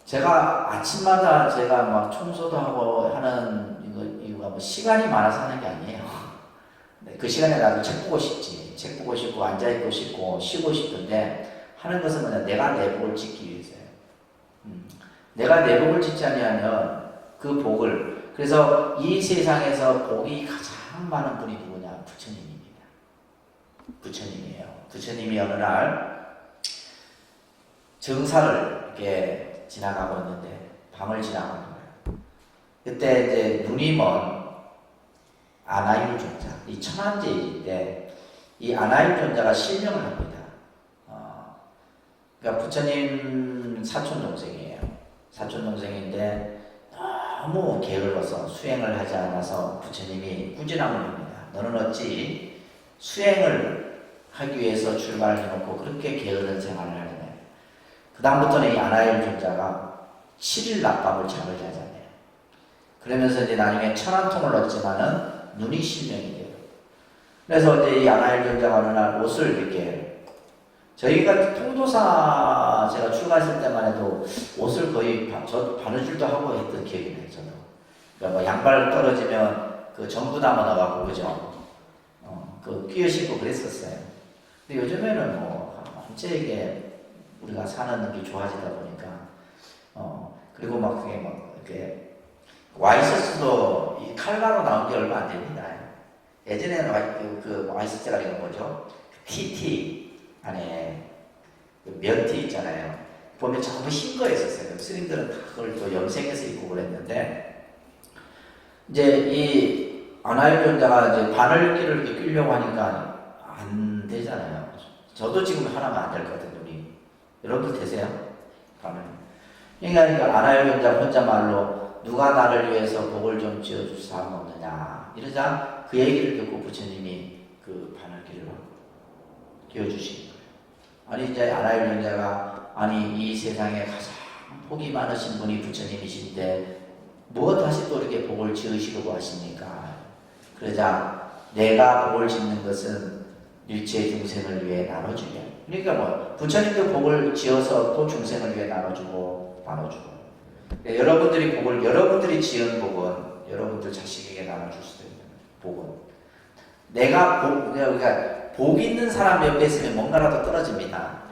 A: 제가 아침마다 제가 막 청소도 하고 하는 이유가 뭐 시간이 많아서 하는 게 아니에요. 그 시간에 나도 책 보고 싶지. 책 보고 싶고 앉아있고 싶고 쉬고 싶은데 하는 것은 뭐냐? 내가 내 복을 짓기 위해서예요. 내가 내 복을 짓지 않으면 그 복을, 그래서 이 세상에서 복이 가장 많은 분이 누구냐? 부처님입니다. 부처님이에요. 부처님이 어느 날 정사를 이렇게 지나가고 있는데 밤을 지나가는 거예요. 그때 이제 눈이 먼 아나일 존자, 이 천안제일인데 이 아나일 존자가 실명을 합니다. 그러니까 부처님 사촌 동생이에요. 사촌 동생인데 너무 게을러서 수행을 하지 않아서 부처님이 꾸지람을 합니다. 너는 어찌 수행을 하기 위해서 출발을 해놓고 그렇게 게으른 생활을 하느냐. 그 다음부터는 이 아나일 존자가 7일 낮밤을 잠을 자잖아요. 그러면서 이제 나중에 천안통을 얻지만은 눈이 실명이 돼요. 그래서 이제 이 아나일 존자가 어느 날 옷을 이렇게, 저희가 통도사 제가 출가했을 때만 해도 옷을 거의 저 바느질도 하고 했던 기억이 나요. 저도. 그러니까 뭐 양발 떨어지면 그 전부 담아놔가고 그죠? 그 끼어 신고 그랬었어요. 근데 요즘에는 뭐 전체에게 우리가 사는 게 좋아지다 보니까 그리고 막 그게 막 이렇게 와이셔츠도 이 칼라로 나온 게 얼마 안 됩니다. 예전에는 그 와이셔츠가 이거 뭐죠? TT 안에 그 면티 있잖아요. 보면 전부 흰 거 있었어요. 스님들은 다 그걸 또 염색해서 입고 그랬는데, 이제 이 아나일 존자가 이제 바늘기를 이렇게 끼려고 하니까 안 되잖아요. 저도 지금 하나면 안 될 것 같아요, 눈이. 여러분들 되세요? 바늘. 그러니까 아나일 존자 혼자말로 누가 나를 위해서 복을 좀 지어줄 사람 없느냐 이러자 그 얘기를 듣고 부처님이 그 바늘기를 끼워주신 거예요. 아니 이제 아나일 존자가 아니 이 세상에 가장 복이 많으신 분이 부처님이신데 뭐 다시 또 이렇게 복을 지으시려고 하십니까? 그러자 내가 복을 짓는 것은 일체 중생을 위해 나눠주려. 그러니까 뭐 부처님도 복을 지어서 또 중생을 위해 나눠주고 나눠주고. 여러분들이 복을, 여러분들이 지은 복은 여러분들 자식에게 나눠줄 수도 있는 거예요. 복은. 그러니까 복 있는 사람 옆에 있으면 뭔가라도 떨어집니다.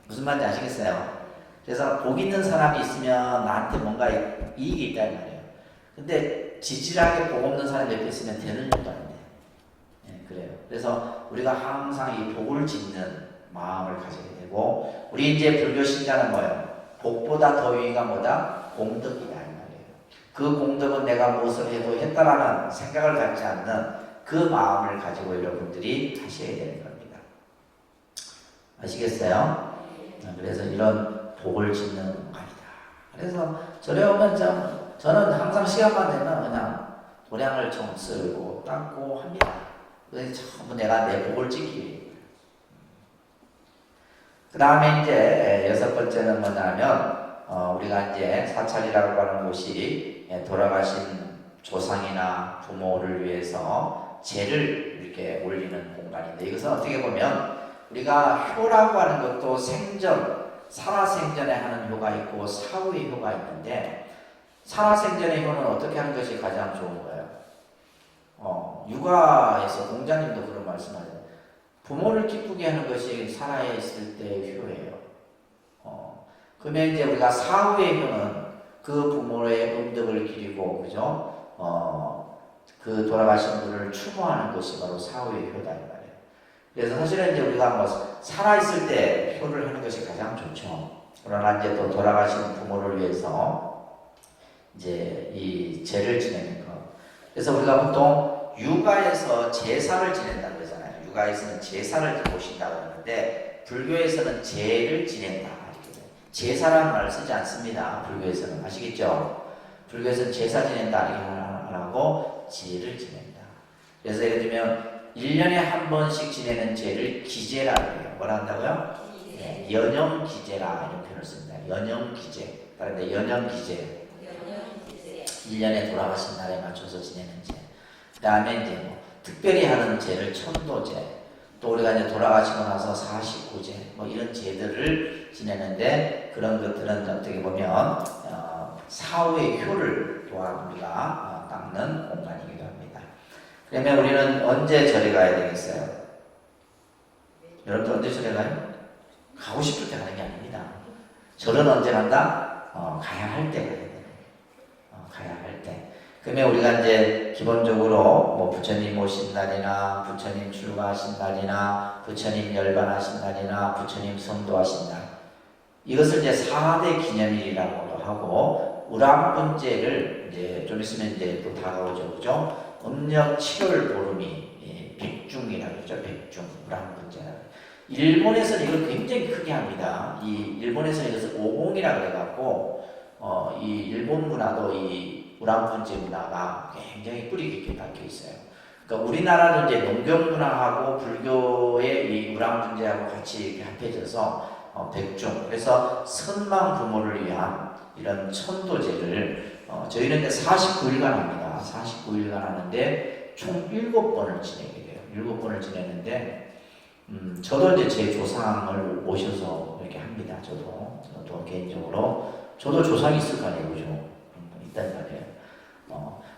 A: 무슨 말인지 아시겠어요? 그래서 복 있는 사람이 있으면 나한테 뭔가 이익이 있다는 말이에요. 근데 지질하게 복 없는 사람 옆에 있으면 되는 일도 아닌데. 예, 그래요. 그래서 우리가 항상 이 복을 짓는 마음을 가지게 되고, 우리 이제 불교 신자는 뭐예요? 복보다 더 위가 뭐다? 공덕이다 이 말이에요. 그 공덕은 내가 무엇을 해도 했다라는 생각을 갖지 않는 그 마음을 가지고 여러분들이 하셔야 되는 겁니다. 아시겠어요? 그래서 이런 복을 짓는 공간이다. 그래서 절에 오면 저는 항상 시간만 되면 그냥 도량을 좀 쓸고 닦고 합니다. 그래서 전부 내가 내 복을 짓기 위해. 그 다음에 이제 6번째는 뭐냐면 우리가 이제 사찰이라고 하는 곳이 돌아가신 조상이나 부모를 위해서 제를 이렇게 올리는 공간인데, 이것은 어떻게 보면 우리가 효라고 하는 것도 생전, 살아생전에 하는 효가 있고 사후의 효가 있는데, 살아생전의 효는 어떻게 하는 것이 가장 좋은 거예요? 육아에서 공자님도 그런 말씀하세요. 부모를 기쁘게 하는 것이 살아있을 때의 효예요. 그러면 이제 우리가 사후의 효는 그 부모의 음덕을 기리고, 그죠? 그 돌아가신 분을 추모하는 것이 바로 사후의 효다 이 말이에요. 그래서 사실은 이제 우리가 뭐 살아있을 때 효를 하는 것이 가장 좋죠. 그러나 이제 또 돌아가신 부모를 위해서 이제 이 제를 지내는 것. 그래서 우리가 보통 육아에서 제사를 지낸다 그러잖아요. 육아에서는 제사를 모신다고 하는데, 불교에서는 제를 지낸다. 제사라는 말을 쓰지 않습니다. 불교에서는. 아시겠죠? 불교에서는 제사 지낸다 이렇게 하고 제를 지낸다. 그래서 예를 들면 1년에 한 번씩 지내는 제를 기제라고 해요. 뭐라 한다고요? 네, 연영기제라 이런 표현을 씁니다. 연영기제. 그런데 연영기제. 1년에 돌아가신 날에 맞춰서 지내는 제. 그 다음에 이제 뭐 특별히 하는 제를 천도제. 또 우리가 이제 돌아가시고 나서 49제. 뭐 이런 제들을 지내는데, 그런 것들은 어떻게 보면 사후의 효를 또한 우리가 닦는 공간이기도 합니다. 그러면 우리는 언제 절에 가야 되겠어요? 여러분들 언제 절에 가요? 가고 싶을 때 가는 게 아닙니다. 절은 언제 간다? 가야 할 때 가야 돼요. 가야 할 때. 그러면 우리가 이제 기본적으로 뭐 부처님 오신 날이나 부처님 출가하신 날이나 부처님 열반하신 날이나 부처님 성도하신 날, 이것을 이제 4대 기념일이라고도 하고, 우람분제를 이제 좀 있으면 이제 또 다가오죠, 그죠? 음력 7월 보름이 백중이라고 그러죠. 백중, 우람분제라. 일본에서는 이걸 굉장히 크게 합니다. 이 일본에서는 이것을 오공이라고 해갖고, 이 일본 문화도 이 우람분제 문화가 굉장히 뿌리 깊게 박혀 있어요. 그러니까 우리나라는 이제 농경 문화하고 불교의 이 우람분제하고 같이 이렇게 합해져서 백중, 그래서 선망 부모를 위한 이런 천도제를 저희는 이제 49일간 합니다. 49일간 하는데 총 7번을 지내게 돼요. 7번을 지내는데 저도 이제 제 조상을 모셔서 이렇게 합니다. 저도 개인적으로 저도 조상이 있을 거 아니에요, 그죠? 있단 말이에요.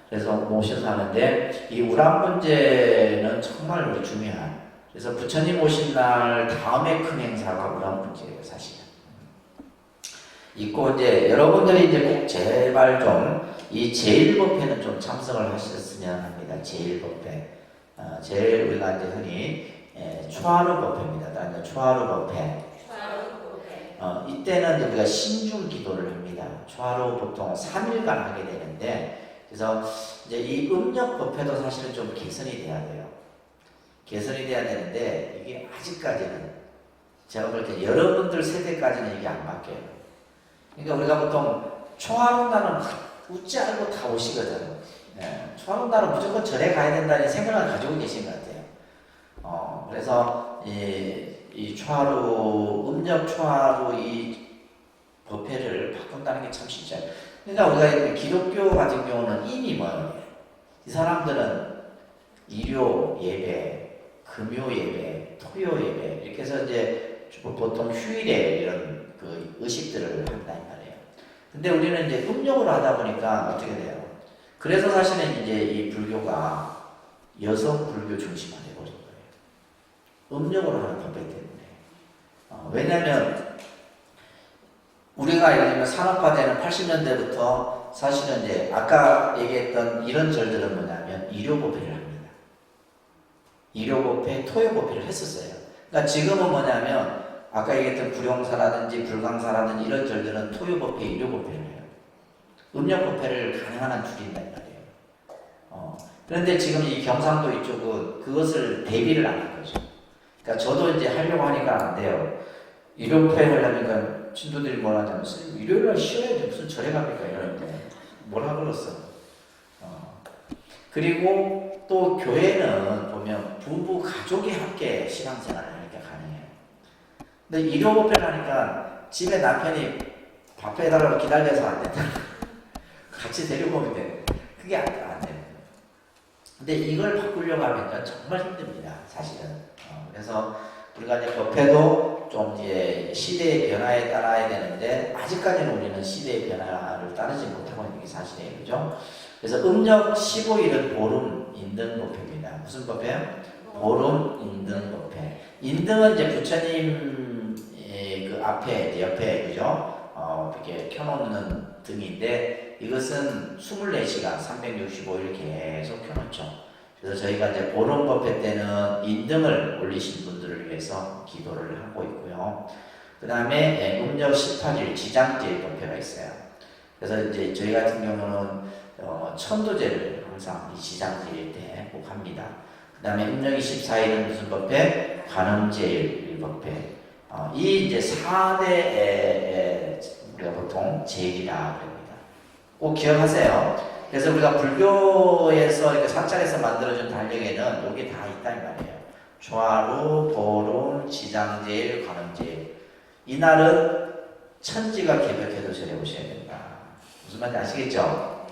A: 그래서 모셔서 하는데, 이 우람분제는 정말 우리 중요한, 그래서 부처님 오신 날 다음에 큰 행사가 우람분제예요, 사실. 있고, 이제 여러분들이 이제 꼭 제발 좀 이 제1법회는 좀 참석을 하셨으면 합니다. 제1법회. 제일 우리가 이제 흔히 초하루법회입니다. 그다음에 초하루법회. 이때는 이제 우리가 신중 기도를 합니다. 초하루 보통 3일간 하게 되는데, 그래서 이제 이 음력법회도 사실은 좀 개선이 돼야 돼요. 개선이 돼야 되는데, 이게 아직까지는 제가 볼 때 여러분들 세대까지는 이게 안 바뀌어요. 그러니까 우리가 보통 초하루날은 웃지 않고 다 오시거든. 초하루날은 무조건 절에 가야 된다는 생각을 가지고 계신 것 같아요. 그래서 이 초하루, 음력 초하루 이 법회를 바꾼다는 게 참 쉽지 않아요. 그러니까 우리가 기독교 같은 경우는 이미 뭐예요? 이 사람들은 일요 예배, 금요 예배, 토요 예배 이렇게 해서 이제 보통 휴일에 이런 그 의식들을 한다 이 말이에요. 근데 우리는 이제 음력으로 하다 보니까 어떻게 돼요? 그래서 사실은 이제 이 불교가 여성 불교 중심화 되버린 거예요. 음력으로 하는 법이기 때문에. 왜냐하면 우리가 예를 들면 산업화되는 80년대부터 사실은 이제 아까 얘기했던 이런 절들은 뭐냐면 일요법회를 합니다. 일요법회, 토요법회를 했었어요. 그러니까 지금은 뭐냐면 아까 얘기했던 불용사라든지 불강사라든지 이런 절들은 토요법회, 일요법회를 해요. 음력법회를 가능한 한 줄인단 말이에요. 그런데 지금 이 경상도 이쪽은 그것을 대비를 안 한 거죠. 그러니까 저도 이제 하려고 하니까 안 돼요. 일요법회 하려니까 신도들이 뭐라 하냐면 일요일날 쉬어야지 무슨 절에 갑니까 이러는데 뭐라 그랬어. 그리고 또 교회는 보면 부부 가족이 함께 신앙생활을 하니까 가능해요. 근데 일요법회를 하니까 집에 남편이 밥 해달라고 기다려서 안 된다. 같이 데리고 오면 돼. 그게 안 돼요. 근데 이걸 바꾸려고 하면 정말 힘듭니다. 사실은. 그래서 우리가 이제 법회도 좀 이제 시대의 변화에 따라야 되는데 아직까지는 우리는 시대의 변화를 따르지 못하고 있는 게 사실이에요. 그죠? 그래서 음력 15일은 보름 인등법회입니다. 무슨 법회요? 보름 인등법회. 인등은 이제 부처님 그 앞에, 옆에, 그죠? 이렇게 켜놓는 등인데 이것은 24시간 365일 계속 켜놓죠. 그래서 저희가 이제 보름법회 때는 인등을 올리신 분들을 위해서 기도를 하고 있고요. 그 다음에 음력 18일 지장제일 법회가 있어요. 그래서 이제 저희 같은 경우는 천도제를 항상 이 지장제일 때 꼭 합니다. 그 다음에 음력 24일은 무슨 법회? 관음제일 법회. 이 이제 4대 우리가 보통 제일이라 그럽니다. 꼭 기억하세요. 그래서 우리가 불교에서 이렇게 사찰에서 만들어준 달력에는 여기 다 있단 말이에요. 초하루, 보름, 지장제일, 관음제일. 이날은 천지가 개벽해도 절에 오셔야 된다. 무슨 말인지 아시겠죠?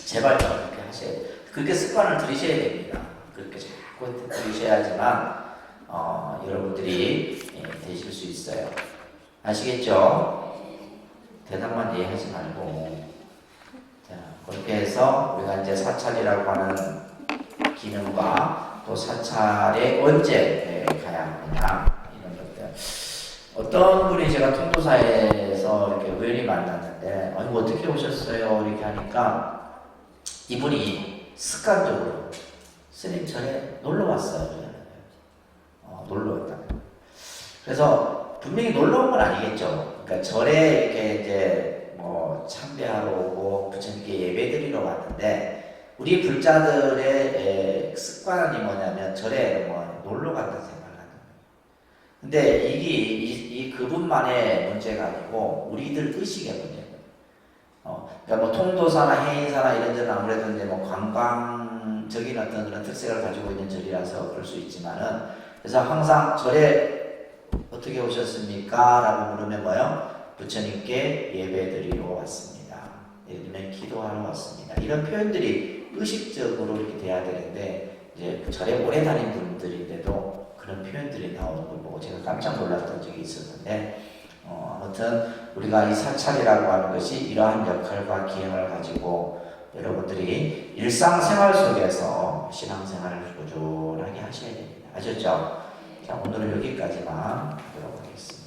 A: 제발 그렇게 하셔야 돼요. 그렇게 습관을 들이셔야 됩니다. 그렇게 자꾸 들이셔야지만 여러분들이 되실 수 있어요. 아시겠죠? 대답만 이해하지 말고. 자, 그렇게 해서 우리가 이제 사찰이라고 하는 기능과 또 사찰에 언제 가야 하느냐 이런 것들. 어떤 분이 제가 통도사에서 이렇게 우연히 만났는데 아니 어떻게 오셨어요? 이렇게 하니까 이분이 습관적으로 스님 절에 놀러 왔어요. 놀러 왔다. 그래서 분명히 놀러 온 건 아니겠죠. 그러니까 절에 이렇게 이제 뭐 참배하러 오고 부처님께 예배드리러 왔는데 우리 불자들의 습관이 뭐냐면 절에 뭐 놀러 간다는 생각을 하는 거예요. 근데 이게 이 그분만의 문제가 아니고 우리들 의식의 문제예요. 그러니까 뭐 통도사나 해인사나 이런 데는 아무래도 이제 뭐 관광적인 어떤 그런 특색을 가지고 있는 절이라서 그럴 수 있지만은 그래서 항상 절에 어떻게 오셨습니까? 라고 물으면 뭐요? 부처님께 예배드리러 왔습니다. 예를 들면 기도하러 왔습니다. 이런 표현들이 의식적으로 이렇게 돼야 되는데 이제 절에 오래 다닌 분들인데도 그런 표현들이 나오는 걸 보고 제가 깜짝 놀랐던 적이 있었는데 아무튼 우리가 이 사찰이라고 하는 것이 이러한 역할과 기능을 가지고 여러분들이 일상생활 속에서 신앙생활을 꾸준하게 하셔야 됩니다. 아셨죠? 자, 오늘은 여기까지만 하도록 하겠습니다.